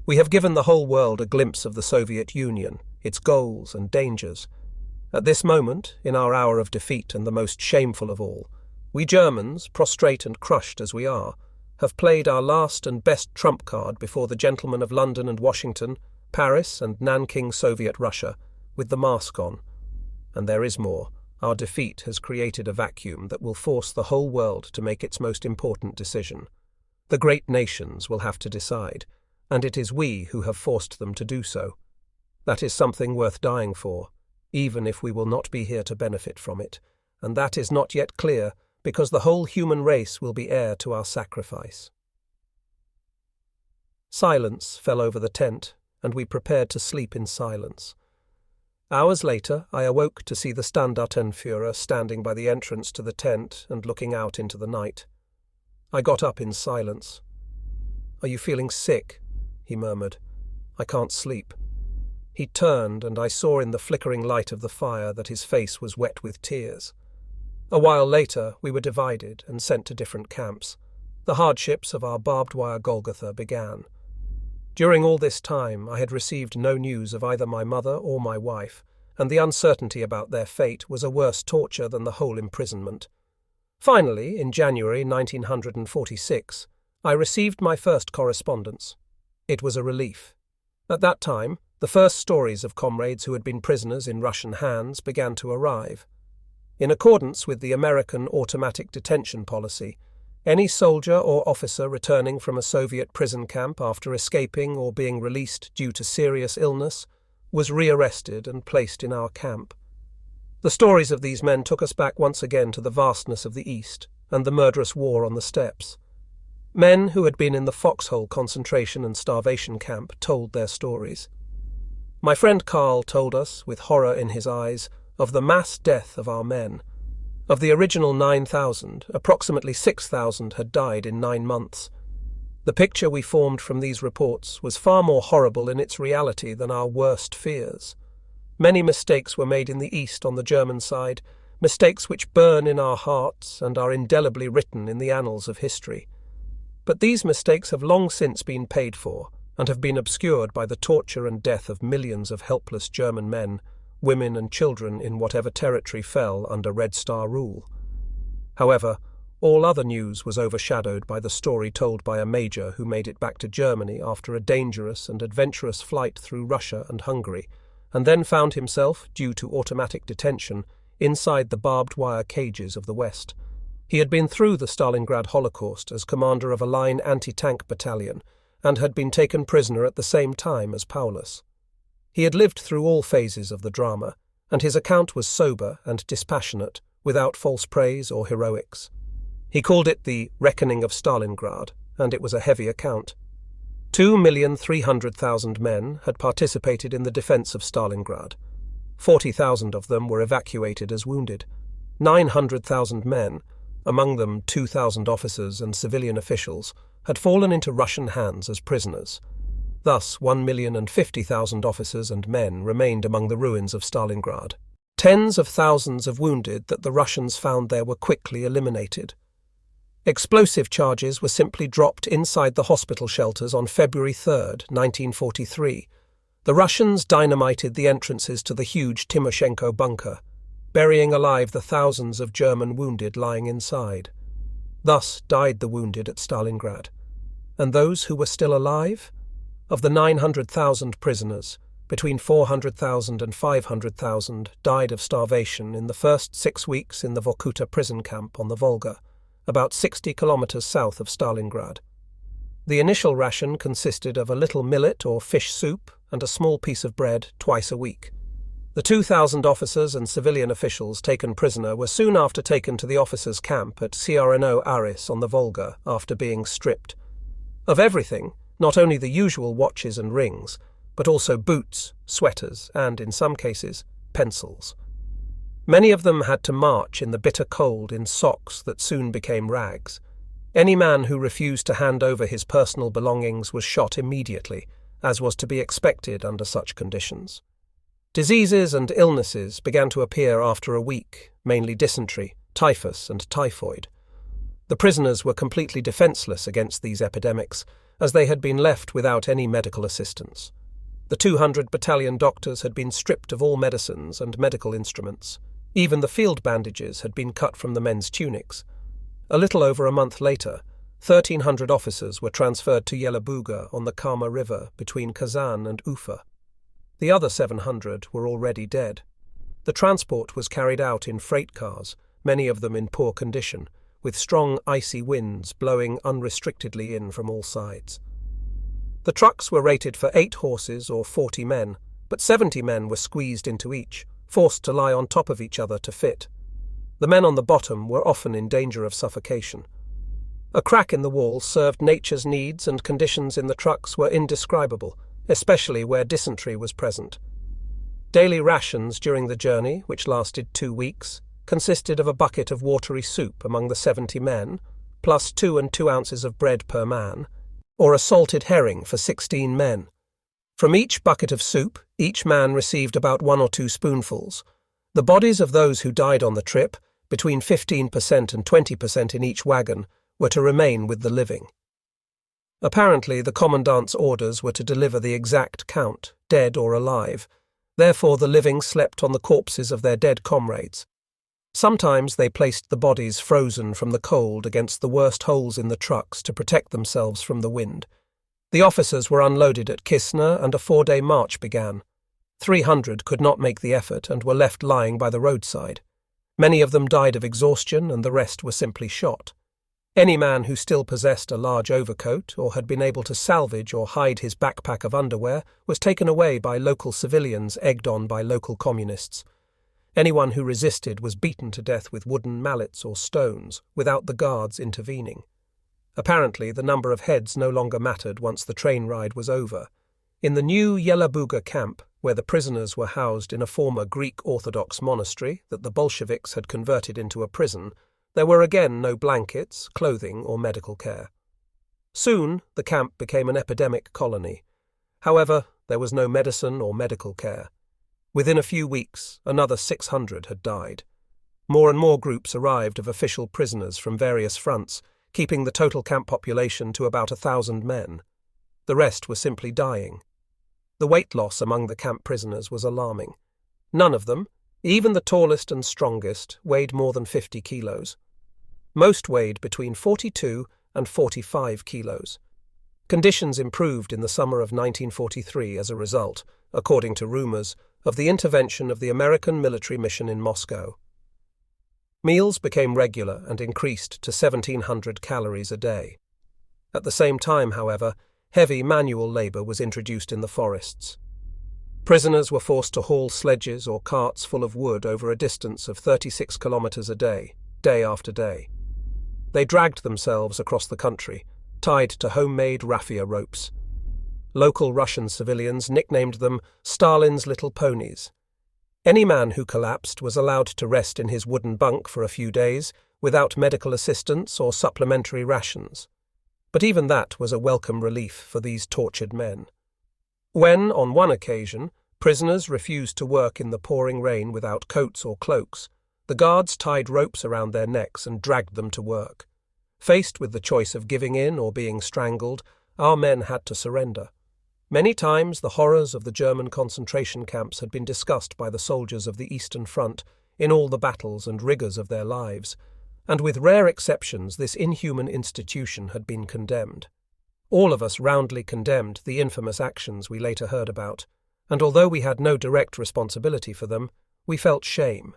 We have given the whole world a glimpse of the Soviet Union, its goals and dangers. At this moment, in our hour of defeat and the most shameful of all, we Germans, prostrate and crushed as we are, have played our last and best trump card before the gentlemen of London and Washington, Paris and Nanking Soviet Russia, with the mask on. And there is more. Our defeat has created a vacuum that will force the whole world to make its most important decision. The great nations will have to decide, and it is we who have forced them to do so. That is something worth dying for, even if we will not be here to benefit from it, and that is not yet clear because the whole human race will be heir to our sacrifice. Silence fell over the tent, and we prepared to sleep in silence. Hours later, I awoke to see the Standartenführer standing by the entrance to the tent and looking out into the night. I got up in silence. "Are you feeling sick?" he murmured. "I can't sleep." He turned, and I saw in the flickering light of the fire that his face was wet with tears. A while later, we were divided and sent to different camps. The hardships of our barbed wire Golgotha began. During all this time, I had received no news of either my mother or my wife, and the uncertainty about their fate was a worse torture than the whole imprisonment. Finally, in January 1946, I received my first correspondence. It was a relief. At that time, the first stories of comrades who had been prisoners in Russian hands began to arrive. In accordance with the American automatic detention policy, any soldier or officer returning from a Soviet prison camp after escaping or being released due to serious illness was rearrested and placed in our camp. The stories of these men took us back once again to the vastness of the East and the murderous war on the steppes. Men who had been in the Foxhole concentration and starvation camp told their stories. My friend Karl told us, with horror in his eyes, of the mass death of our men. Of the original 9,000, approximately 6,000 had died in 9 months. The picture we formed from these reports was far more horrible in its reality than our worst fears. Many mistakes were made in the East on the German side, mistakes which burn in our hearts and are indelibly written in the annals of history. But these mistakes have long since been paid for, and have been obscured by the torture and death of millions of helpless German men, women and children in whatever territory fell under Red Star rule. However, all other news was overshadowed by the story told by a major who made it back to Germany after a dangerous and adventurous flight through Russia and Hungary, and then found himself, due to automatic detention, inside the barbed wire cages of the West. He had been through the Stalingrad Holocaust as commander of a line anti-tank battalion, and had been taken prisoner at the same time as Paulus. He had lived through all phases of the drama, and his account was sober and dispassionate, without false praise or heroics. He called it the Reckoning of Stalingrad, and it was a heavy account. 2,300,000 men had participated in the defense of Stalingrad. 40,000 of them were evacuated as wounded. 900,000 men, among them 2,000 officers and civilian officials, had fallen into Russian hands as prisoners. Thus, 1,050,000 officers and men remained among the ruins of Stalingrad. Tens of thousands of wounded that the Russians found there were quickly eliminated. Explosive charges were simply dropped inside the hospital shelters on February 3, 1943. The Russians dynamited the entrances to the huge Timoshenko bunker, burying alive the thousands of German wounded lying inside. Thus died the wounded at Stalingrad. And those who were still alive? Of the 900,000 prisoners, between 400,000 and 500,000 died of starvation in the first 6 weeks in the Vorkuta prison camp on the Volga, about 60 kilometers south of Stalingrad. The initial ration consisted of a little millet or fish soup and a small piece of bread twice a week. The 2,000 officers and civilian officials taken prisoner were soon after taken to the officers' camp at Sierreno Aris on the Volga after being stripped of everything, not only the usual watches and rings, but also boots, sweaters, and, in some cases, pencils. Many of them had to march in the bitter cold in socks that soon became rags. Any man who refused to hand over his personal belongings was shot immediately, as was to be expected under such conditions. Diseases and illnesses began to appear after a week, mainly dysentery, typhus, and typhoid. The prisoners were completely defenseless against these epidemics, as they had been left without any medical assistance. The 200 battalion doctors had been stripped of all medicines and medical instruments. Even the field bandages had been cut from the men's tunics. A little over a month later, 1,300 officers were transferred to Yelabuga on the Kama River between Kazan and Ufa. The other 700 were already dead. The transport was carried out in freight cars, many of them in poor condition, with strong icy winds blowing unrestrictedly in from all sides. The trucks were rated for 8 horses or 40 men, but 70 men were squeezed into each, forced to lie on top of each other to fit. The men on the bottom were often in danger of suffocation. A crack in the wall served nature's needs, and conditions in the trucks were indescribable, especially where dysentery was present. Daily rations during the journey, which lasted 2 weeks, consisted of a bucket of watery soup among the 70 men, plus 2 and 2 ounces of bread per man, or a salted herring for 16 men. From each bucket of soup, each man received about 1 or 2 spoonfuls. The bodies of those who died on the trip, between 15% and 20% in each wagon, were to remain with the living. Apparently, the commandant's orders were to deliver the exact count, dead or alive. Therefore, the living slept on the corpses of their dead comrades. Sometimes they placed the bodies frozen from the cold against the worst holes in the trucks to protect themselves from the wind. The officers were unloaded at Kisna, and a 4-day march began. 300 could not make the effort and were left lying by the roadside. Many of them died of exhaustion, and the rest were simply shot. Any man who still possessed a large overcoat or had been able to salvage or hide his backpack of underwear was taken away by local civilians egged on by local communists. Anyone who resisted was beaten to death with wooden mallets or stones, without the guards intervening. Apparently, the number of heads no longer mattered once the train ride was over. In the new Yelabuga camp, where the prisoners were housed in a former Greek Orthodox monastery that the Bolsheviks had converted into a prison, there were again no blankets, clothing, or medical care. Soon, the camp became an epidemic colony. However, there was no medicine or medical care. Within a few weeks, another 600 had died. More and more groups arrived of official prisoners from various fronts, keeping the total camp population to about 1,000 men. The rest were simply dying. The weight loss among the camp prisoners was alarming. None of them, even the tallest and strongest, weighed more than 50 kilos. Most weighed between 42 and 45 kilos. Conditions improved in the summer of 1943 as a result, according to rumors, of the intervention of the American military mission in Moscow. Meals became regular and increased to 1,700 calories a day. At the same time, however, heavy manual labor was introduced in the forests. Prisoners were forced to haul sledges or carts full of wood over a distance of 36 kilometers a day, day after day. They dragged themselves across the country, tied to homemade raffia ropes. Local Russian civilians nicknamed them Stalin's little ponies. Any man who collapsed was allowed to rest in his wooden bunk for a few days without medical assistance or supplementary rations. But even that was a welcome relief for these tortured men. When, on one occasion, prisoners refused to work in the pouring rain without coats or cloaks, the guards tied ropes around their necks and dragged them to work. Faced with the choice of giving in or being strangled, our men had to surrender. Many times the horrors of the German concentration camps had been discussed by the soldiers of the Eastern Front in all the battles and rigours of their lives, and with rare exceptions this inhuman institution had been condemned. All of us roundly condemned the infamous actions we later heard about, and although we had no direct responsibility for them, we felt shame.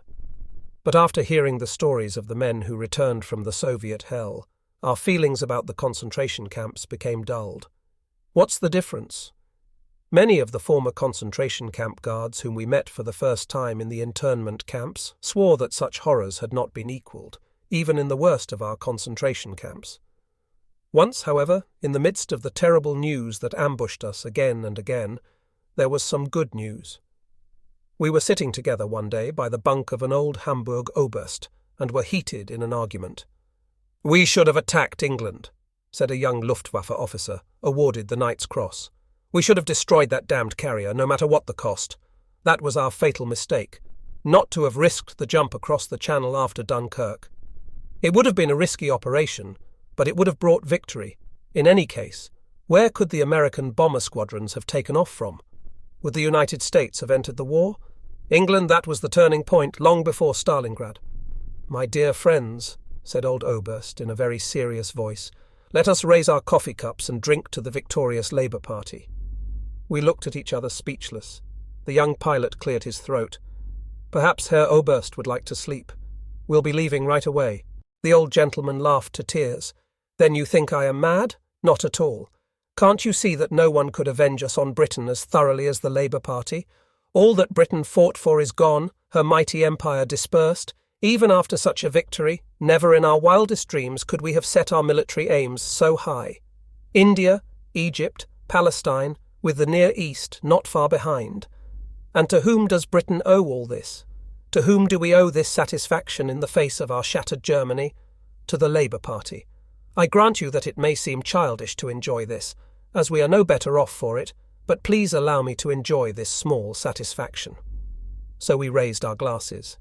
But after hearing the stories of the men who returned from the Soviet hell, our feelings about the concentration camps became dulled. What's the difference? Many of the former concentration camp guards whom we met for the first time in the internment camps swore that such horrors had not been equalled, even in the worst of our concentration camps. Once, however, in the midst of the terrible news that ambushed us again and again, there was some good news. We were sitting together one day by the bunk of an old Hamburg Oberst, and were heated in an argument. "We should have attacked England," said a young Luftwaffe officer, awarded the Knight's Cross. "We should have destroyed that damned carrier, no matter what the cost. That was our fatal mistake, not to have risked the jump across the Channel after Dunkirk. It would have been a risky operation, but it would have brought victory. In any case, where could the American bomber squadrons have taken off from? Would the United States have entered the war? England, that was the turning point long before Stalingrad." "My dear friends," said old Oberst in a very serious voice, "let us raise our coffee cups and drink to the victorious Labour Party." We looked at each other speechless. The young pilot cleared his throat. "Perhaps Herr Oberst would like to sleep. We'll be leaving right away." The old gentleman laughed to tears. "Then you think I am mad? Not at all. Can't you see that no one could avenge us on Britain as thoroughly as the Labour Party? All that Britain fought for is gone, her mighty empire dispersed. Even after such a victory, never in our wildest dreams could we have set our military aims so high. India, Egypt, Palestine, with the Near East not far behind. And to whom does Britain owe all this? To whom do we owe this satisfaction in the face of our shattered Germany? To the Labour Party. I grant you that it may seem childish to enjoy this, as we are no better off for it, but please allow me to enjoy this small satisfaction." So we raised our glasses.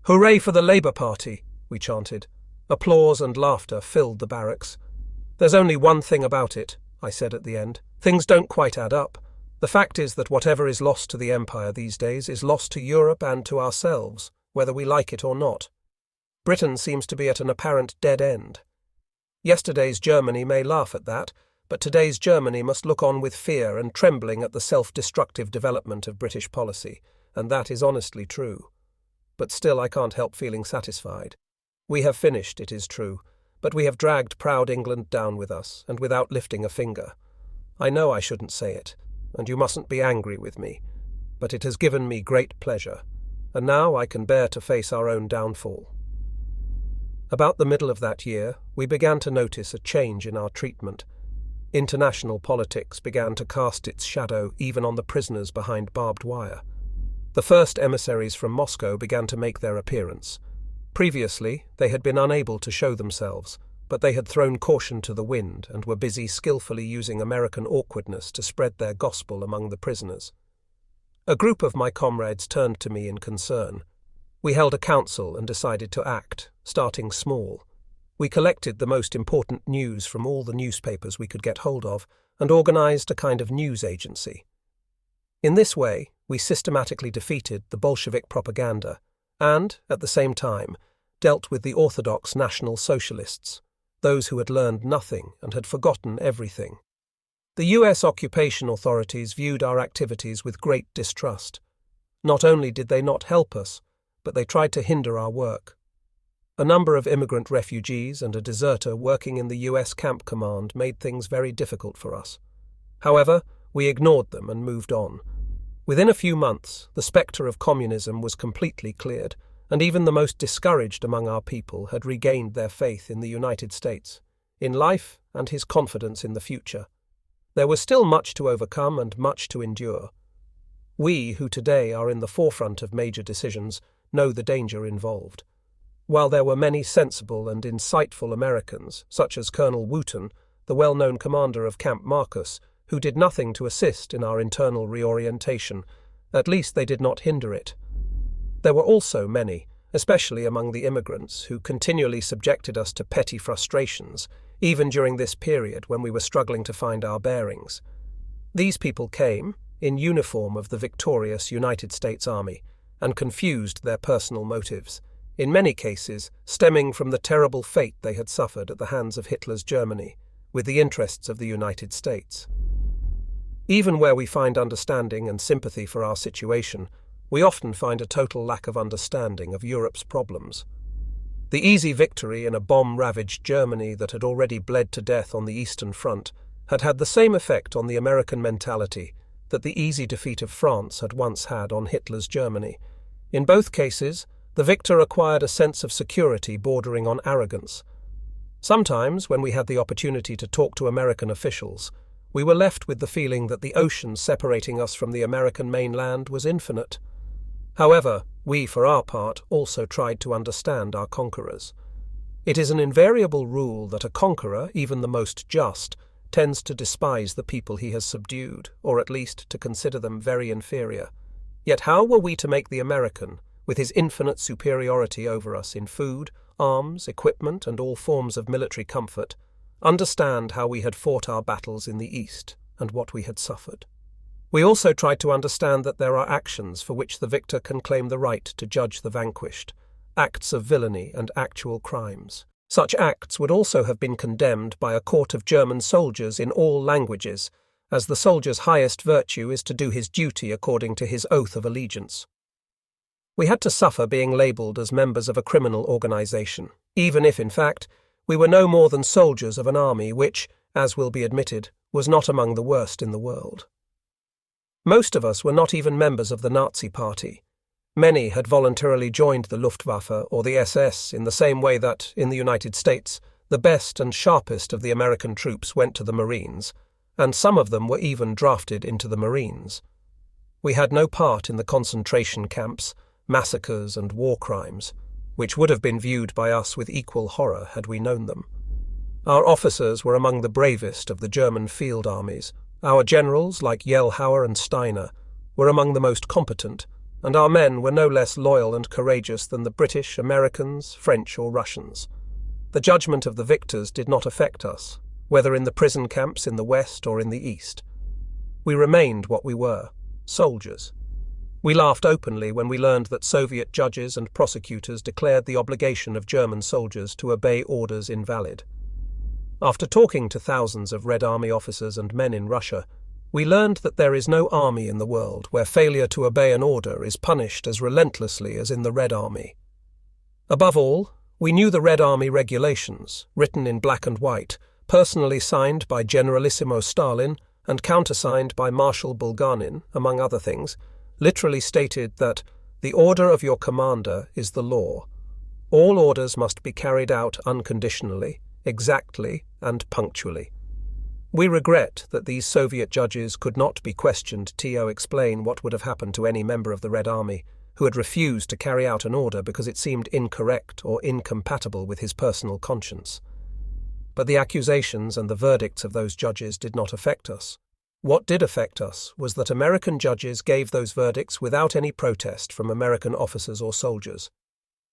"Hooray for the Labour Party," we chanted. Applause and laughter filled the barracks. "There's only one thing about it," I said at the end. "Things don't quite add up. The fact is that whatever is lost to the Empire these days is lost to Europe and to ourselves, whether we like it or not. Britain seems to be at an apparent dead end. Yesterday's Germany may laugh at that, but today's Germany must look on with fear and trembling at the self-destructive development of British policy, and that is honestly true. But still I can't help feeling satisfied. We have finished, it is true, but we have dragged proud England down with us, and without lifting a finger. I know I shouldn't say it, and you mustn't be angry with me, but it has given me great pleasure, and now I can bear to face our own downfall." About the middle of that year, we began to notice a change in our treatment. International politics began to cast its shadow even on the prisoners behind barbed wire. The first emissaries from Moscow began to make their appearance. Previously, they had been unable to show themselves, but they had thrown caution to the wind and were busy skillfully using American awkwardness to spread their gospel among the prisoners. A group of my comrades turned to me in concern. We held a council and decided to act, starting small. We collected the most important news from all the newspapers we could get hold of and organized a kind of news agency. In this way, we systematically defeated the Bolshevik propaganda and, at the same time, dealt with the orthodox National Socialists, those who had learned nothing and had forgotten everything. The US occupation authorities viewed our activities with great distrust. Not only did they not help us, but they tried to hinder our work. A number of immigrant refugees and a deserter working in the US Camp Command made things very difficult for us. However, we ignored them and moved on. Within a few months, the spectre of communism was completely cleared, and even the most discouraged among our people had regained their faith in the United States, in life and his confidence in the future. There was still much to overcome and much to endure. We, who today are in the forefront of major decisions, know the danger involved. While there were many sensible and insightful Americans, such as Colonel Wooten, the well-known commander of Camp Marcus, who did nothing to assist in our internal reorientation, at least they did not hinder it. There were also many, especially among the immigrants, who continually subjected us to petty frustrations, even during this period when we were struggling to find our bearings. These people came, in uniform of the victorious United States Army, and confused their personal motives, in many cases stemming from the terrible fate they had suffered at the hands of Hitler's Germany, with the interests of the United States. Even where we find understanding and sympathy for our situation, we often find a total lack of understanding of Europe's problems. The easy victory in a bomb-ravaged Germany that had already bled to death on the Eastern Front had had the same effect on the American mentality that the easy defeat of France had once had on Hitler's Germany. In both cases, the victor acquired a sense of security bordering on arrogance. Sometimes, when we had the opportunity to talk to American officials, we were left with the feeling that the ocean separating us from the American mainland was infinite. However, we, for our part, also tried to understand our conquerors. It is an invariable rule that a conqueror, even the most just, tends to despise the people he has subdued, or at least to consider them very inferior. Yet how were we to make the American, with his infinite superiority over us in food, arms, equipment, and all forms of military comfort, understand how we had fought our battles in the East and what we had suffered? We also tried to understand that there are actions for which the victor can claim the right to judge the vanquished, acts of villainy and actual crimes. Such acts would also have been condemned by a court of German soldiers in all languages, as the soldier's highest virtue is to do his duty according to his oath of allegiance. We had to suffer being labelled as members of a criminal organisation, even if, in fact, we were no more than soldiers of an army which, as will be admitted, was not among the worst in the world. Most of us were not even members of the Nazi Party. Many had voluntarily joined the Luftwaffe or the SS in the same way that, in the United States, the best and sharpest of the American troops went to the Marines, and some of them were even drafted into the Marines. We had no part in the concentration camps, massacres and war crimes, which would have been viewed by us with equal horror had we known them. Our officers were among the bravest of the German field armies. Our generals, like Jellhauer and Steiner, were among the most competent, and our men were no less loyal and courageous than the British, Americans, French or Russians. The judgment of the victors did not affect us, whether in the prison camps in the West or in the East. We remained what we were, soldiers. We laughed openly when we learned that Soviet judges and prosecutors declared the obligation of German soldiers to obey orders invalid. After talking to thousands of Red Army officers and men in Russia, we learned that there is no army in the world where failure to obey an order is punished as relentlessly as in the Red Army. Above all, we knew the Red Army regulations, written in black and white, personally signed by Generalissimo Stalin and countersigned by Marshal Bulganin, among other things, literally stated that the order of your commander is the law. All orders must be carried out unconditionally, exactly, and punctually. We regret that these Soviet judges could not be questioned to explain what would have happened to any member of the Red Army who had refused to carry out an order because it seemed incorrect or incompatible with his personal conscience. But the accusations and the verdicts of those judges did not affect us. What did affect us was that American judges gave those verdicts without any protest from American officers or soldiers.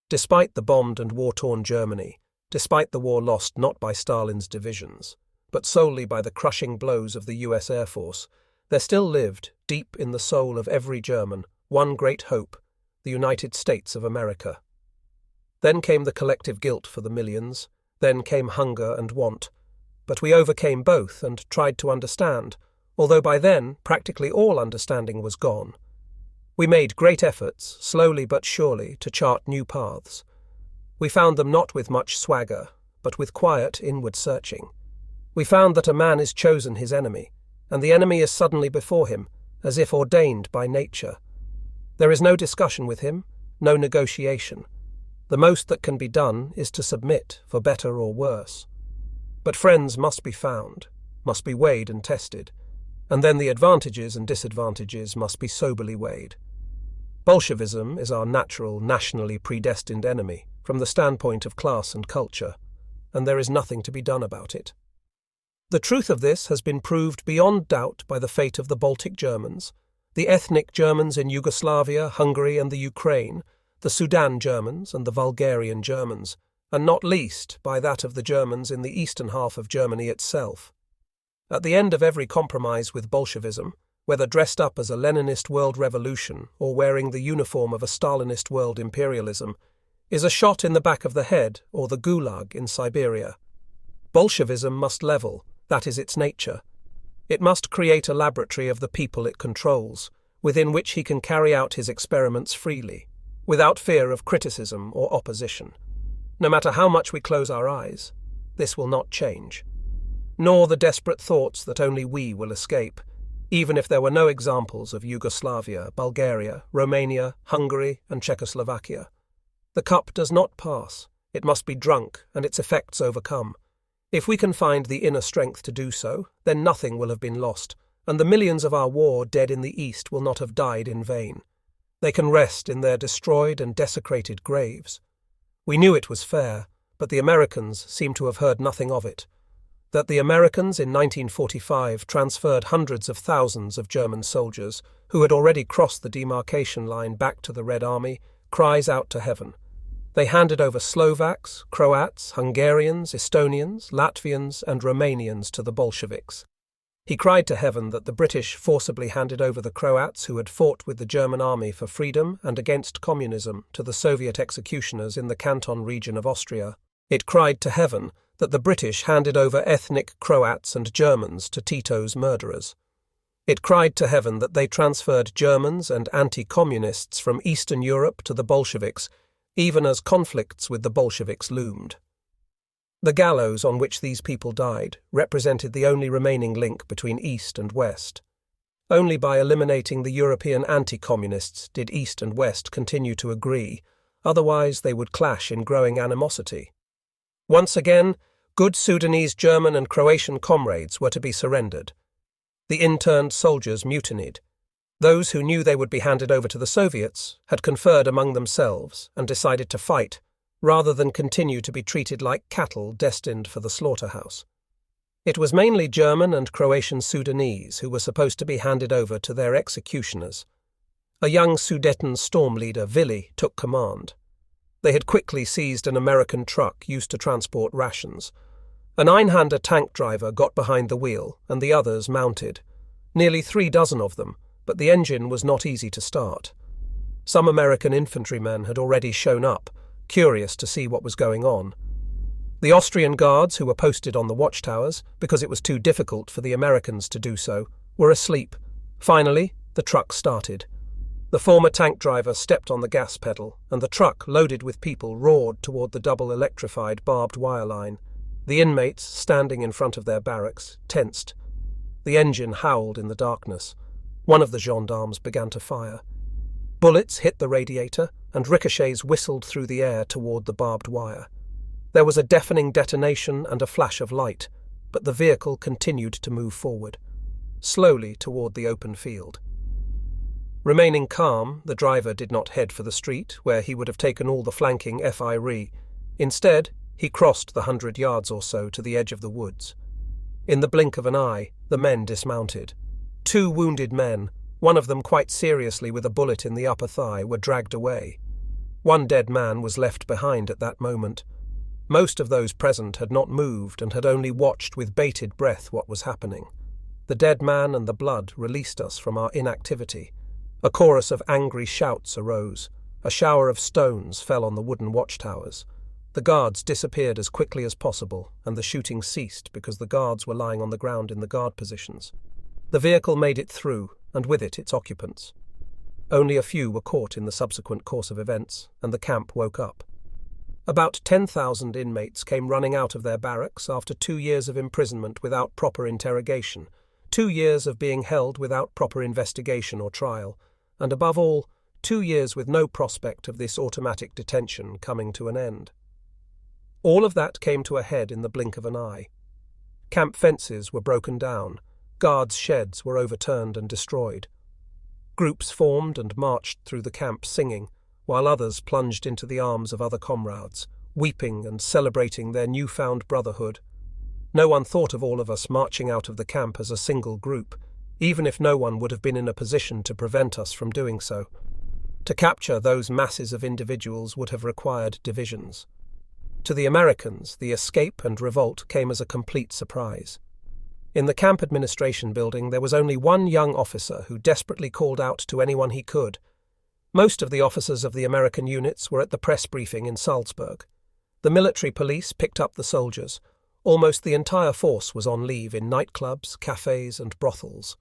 Despite the bombed and war-torn Germany, despite the war lost not by Stalin's divisions, but solely by the crushing blows of the US Air Force, there still lived, deep in the soul of every German, one great hope: the United States of America. Then came the collective guilt for the millions, then came hunger and want. But we overcame both and tried to understand, although by then practically all understanding was gone. We made great efforts, slowly but surely, to chart new paths. We found them not with much swagger, but with quiet inward searching. We found that a man is chosen his enemy, and the enemy is suddenly before him, as if ordained by nature. There is no discussion with him, no negotiation. The most that can be done is to submit, for better or worse. But friends must be found, must be weighed and tested, and then the advantages and disadvantages must be soberly weighed. Bolshevism is our natural, nationally predestined enemy from the standpoint of class and culture, and there is nothing to be done about it. The truth of this has been proved beyond doubt by the fate of the Baltic Germans, the ethnic Germans in Yugoslavia, Hungary and the Ukraine, the Sudan Germans and the Bulgarian Germans, and not least by that of the Germans in the eastern half of Germany itself. At the end of every compromise with Bolshevism, whether dressed up as a Leninist world revolution or wearing the uniform of a Stalinist world imperialism, is a shot in the back of the head or the Gulag in Siberia. Bolshevism must level, that is its nature. It must create a laboratory of the people it controls, within which he can carry out his experiments freely, without fear of criticism or opposition. No matter how much we close our eyes, this will not change. Nor the desperate thoughts that only we will escape, even if there were no examples of Yugoslavia, Bulgaria, Romania, Hungary, and Czechoslovakia. The cup does not pass. It must be drunk and its effects overcome. If we can find the inner strength to do so, then nothing will have been lost, and the millions of our war dead in the East will not have died in vain. They can rest in their destroyed and desecrated graves. We knew it was fair, but the Americans seem to have heard nothing of it. That the Americans in 1945 transferred hundreds of thousands of German soldiers who had already crossed the demarcation line back to the Red Army cries out to heaven. They handed over Slovaks, Croats, Hungarians, Estonians, Latvians and Romanians to the Bolsheviks. He cried to heaven that the British forcibly handed over the Croats who had fought with the German army for freedom and against communism to the Soviet executioners in the Canton region of Austria. It cried to heaven that the British handed over ethnic Croats and Germans to Tito's murderers. It cried to heaven that they transferred Germans and anti-communists from Eastern Europe to the Bolsheviks, even as conflicts with the Bolsheviks loomed. The gallows on which these people died represented the only remaining link between East and West. Only by eliminating the European anti-communists did East and West continue to agree, otherwise they would clash in growing animosity. Once again, good Sudanese, German and Croatian comrades were to be surrendered. The interned soldiers mutinied. Those who knew they would be handed over to the Soviets had conferred among themselves and decided to fight, rather than continue to be treated like cattle destined for the slaughterhouse. It was mainly German and Croatian Sudanese who were supposed to be handed over to their executioners. A young Sudeten storm leader, Willy, took command. They had quickly seized an American truck used to transport rations. An Einhander tank driver got behind the wheel, and the others mounted. Nearly 3 dozen of them, but the engine was not easy to start. Some American infantrymen had already shown up, curious to see what was going on. The Austrian guards, who were posted on the watchtowers, because it was too difficult for the Americans to do so, were asleep. Finally, the truck started. The former tank driver stepped on the gas pedal, and the truck, loaded with people, roared toward the double-electrified barbed wire line. The inmates, standing in front of their barracks, tensed. The engine howled in the darkness. One of the gendarmes began to fire. Bullets hit the radiator, and ricochets whistled through the air toward the barbed wire. There was a deafening detonation and a flash of light, but the vehicle continued to move forward, slowly toward the open field. Remaining calm, the driver did not head for the street, where he would have taken all the flanking FIRE. Instead, he crossed the 100 yards or so to the edge of the woods. In the blink of an eye, the men dismounted. 2 wounded men, one of them quite seriously with a bullet in the upper thigh, were dragged away. 1 dead man was left behind at that moment. Most of those present had not moved and had only watched with bated breath what was happening. The dead man and the blood released us from our inactivity. A chorus of angry shouts arose. A shower of stones fell on the wooden watchtowers. The guards disappeared as quickly as possible, and the shooting ceased because the guards were lying on the ground in the guard positions. The vehicle made it through, and with it its occupants. Only a few were caught in the subsequent course of events, and the camp woke up. About 10,000 inmates came running out of their barracks after 2 years of imprisonment without proper interrogation, 2 years of being held without proper investigation or trial, and above all, 2 years with no prospect of this automatic detention coming to an end. All of that came to a head in the blink of an eye. Camp fences were broken down, guards' sheds were overturned and destroyed. Groups formed and marched through the camp singing, while others plunged into the arms of other comrades, weeping and celebrating their newfound brotherhood. No one thought of all of us marching out of the camp as a single group, even if no one would have been in a position to prevent us from doing so. To capture those masses of individuals would have required divisions. To the Americans, the escape and revolt came as a complete surprise. In the camp administration building, there was only one young officer who desperately called out to anyone he could. Most of the officers of the American units were at the press briefing in Salzburg. The military police picked up the soldiers. Almost the entire force was on leave in nightclubs, cafes, and brothels.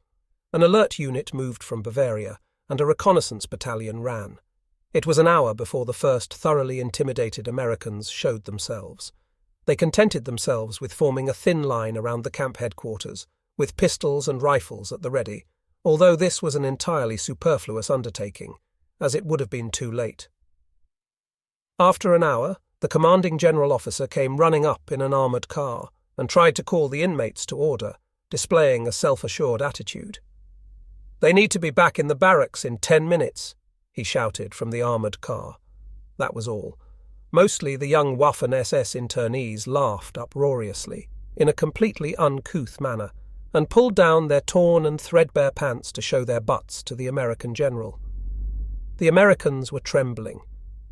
An alert unit moved from Bavaria, and a reconnaissance battalion ran. It was an hour before the first thoroughly intimidated Americans showed themselves. They contented themselves with forming a thin line around the camp headquarters, with pistols and rifles at the ready, although this was an entirely superfluous undertaking, as it would have been too late. After an hour, the commanding general officer came running up in an armoured car and tried to call the inmates to order, displaying a self-assured attitude. "They need to be back in the barracks in 10 minutes, he shouted from the armoured car. That was all. Mostly the young Waffen-SS internees laughed uproariously, in a completely uncouth manner, and pulled down their torn and threadbare pants to show their butts to the American general. The Americans were trembling.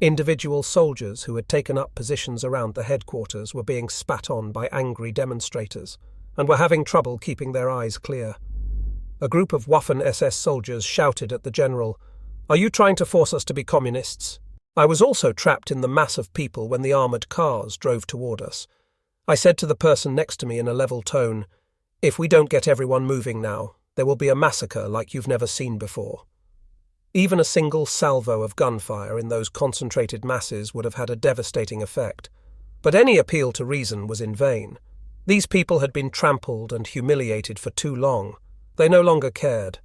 Individual soldiers who had taken up positions around the headquarters were being spat on by angry demonstrators, and were having trouble keeping their eyes clear. A group of Waffen-SS soldiers shouted at the general, "Are you trying to force us to be communists?" I was also trapped in the mass of people when the armoured cars drove toward us. I said to the person next to me in a level tone, "If we don't get everyone moving now, there will be a massacre like you've never seen before." Even a single salvo of gunfire in those concentrated masses would have had a devastating effect. But any appeal to reason was in vain. These people had been trampled and humiliated for too long. They no longer cared.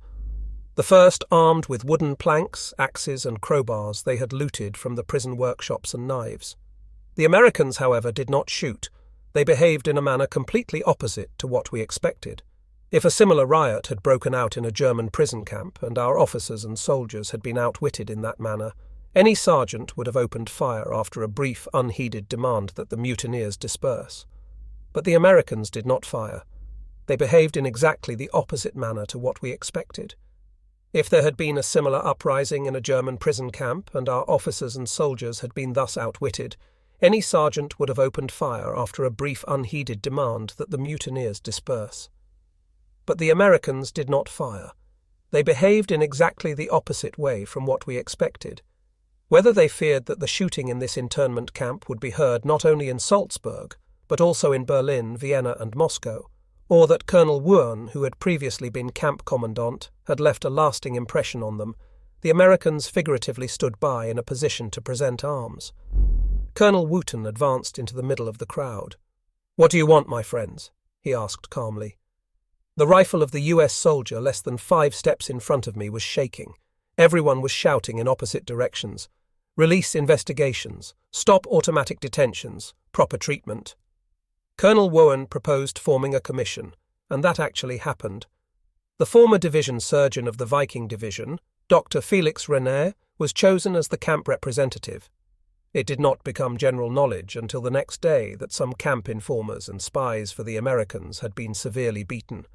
The first, armed with wooden planks, axes, and crowbars they had looted from the prison workshops and knives. The Americans, however, did not shoot. They behaved in a manner completely opposite to what we expected. If a similar riot had broken out in a German prison camp and our officers and soldiers had been outwitted in that manner, any sergeant would have opened fire after a brief, unheeded demand that the mutineers disperse. But the Americans did not fire. They behaved in exactly the opposite manner to what we expected. If there had been a similar uprising in a German prison camp and our officers and soldiers had been thus outwitted, any sergeant would have opened fire after a brief unheeded demand that the mutineers disperse. But the Americans did not fire. They behaved in exactly the opposite way from what we expected. Whether they feared that the shooting in this internment camp would be heard not only in Salzburg, but also in Berlin, Vienna, and Moscow, or that Colonel Wuern, who had previously been camp commandant, had left a lasting impression on them, the Americans figuratively stood by in a position to present arms. Colonel Wooten advanced into the middle of the crowd. "What do you want, my friends?" he asked calmly. The rifle of the US soldier less than 5 steps in front of me was shaking. Everyone was shouting in opposite directions. "Release investigations. Stop automatic detentions. Proper treatment." Colonel Wuern proposed forming a commission, and that actually happened. The former division surgeon of the Viking Division, Dr. Felix René, was chosen as the camp representative. It did not become general knowledge until the next day that some camp informers and spies for the Americans had been severely beaten.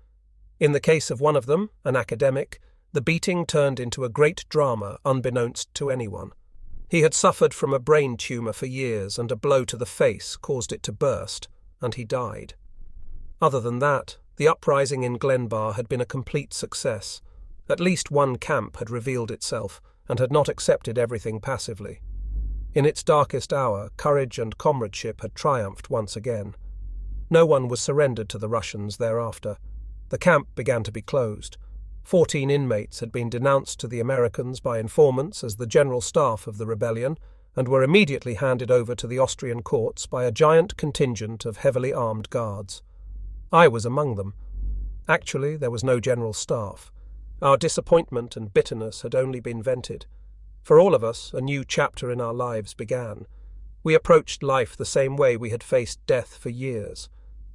In the case of one of them, an academic, the beating turned into a great drama unbeknownst to anyone. He had suffered from a brain tumour for years, and a blow to the face caused it to burst, and he died. Other than that, the uprising in Glenbar had been a complete success. At least one camp had revealed itself, and had not accepted everything passively. In its darkest hour, courage and comradeship had triumphed once again. No one was surrendered to the Russians thereafter. The camp began to be closed. 14 inmates had been denounced to the Americans by informants as the general staff of the rebellion, and were immediately handed over to the Austrian courts by a giant contingent of heavily armed guards. I was among them. Actually, there was no general staff. Our disappointment and bitterness had only been vented. For all of us, a new chapter in our lives began. We approached life the same way we had faced death for years.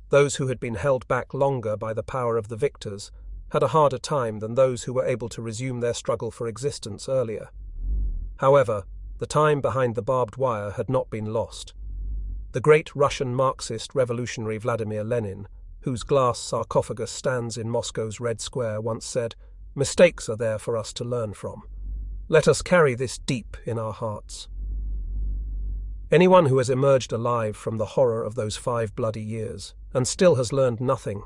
Those who had been held back longer by the power of the victors had a harder time than those who were able to resume their struggle for existence earlier. However, the time behind the barbed wire had not been lost. The great Russian Marxist revolutionary Vladimir Lenin, whose glass sarcophagus stands in Moscow's Red Square, once said, "Mistakes are there for us to learn from. Let us carry this deep in our hearts." Anyone who has emerged alive from the horror of those 5 bloody years and still has learned nothing,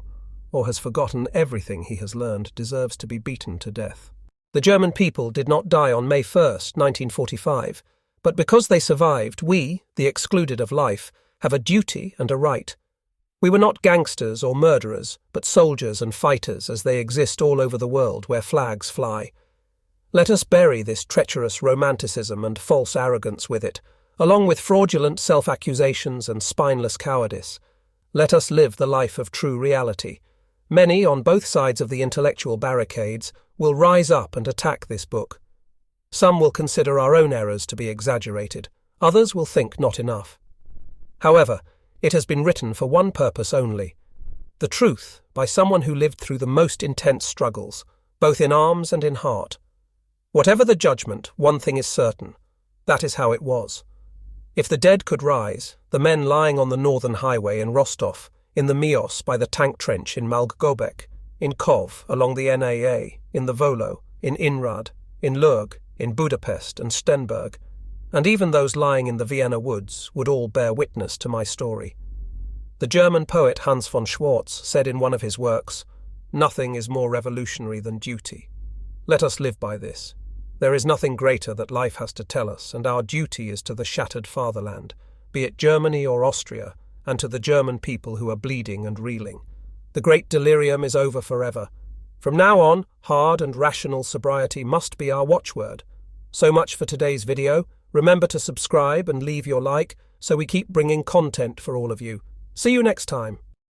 or has forgotten everything he has learned, deserves to be beaten to death. The German people did not die on May 1st, 1945, but because they survived, we, the excluded of life, have a duty and a right. We were not gangsters or murderers, but soldiers and fighters as they exist all over the world where flags fly. Let us bury this treacherous romanticism and false arrogance with it, along with fraudulent self-accusations and spineless cowardice. Let us live the life of true reality. Many, on both sides of the intellectual barricades, will rise up and attack this book. Some will consider our own errors to be exaggerated. Others will think not enough. However, it has been written for one purpose only: the truth by someone who lived through the most intense struggles, both in arms and in heart. Whatever the judgment, one thing is certain: that is how it was. If the dead could rise, the men lying on the northern highway in Rostov, in the Mios by the tank trench in Malgobek, in Kov along the NAA, in the Volo, in Inrad, in Lurg, in Budapest and Stenberg, and even those lying in the Vienna woods, would all bear witness to my story. The German poet Hans von Schwarz said in one of his works, "Nothing is more revolutionary than duty." Let us live by this. There is nothing greater that life has to tell us, and our duty is to the shattered fatherland, be it Germany or Austria, and to the German people who are bleeding and reeling. The great delirium is over forever. From now on, hard and rational sobriety must be our watchword. So much for today's video. Remember to subscribe and leave your like so we keep bringing content for all of you. See you next time.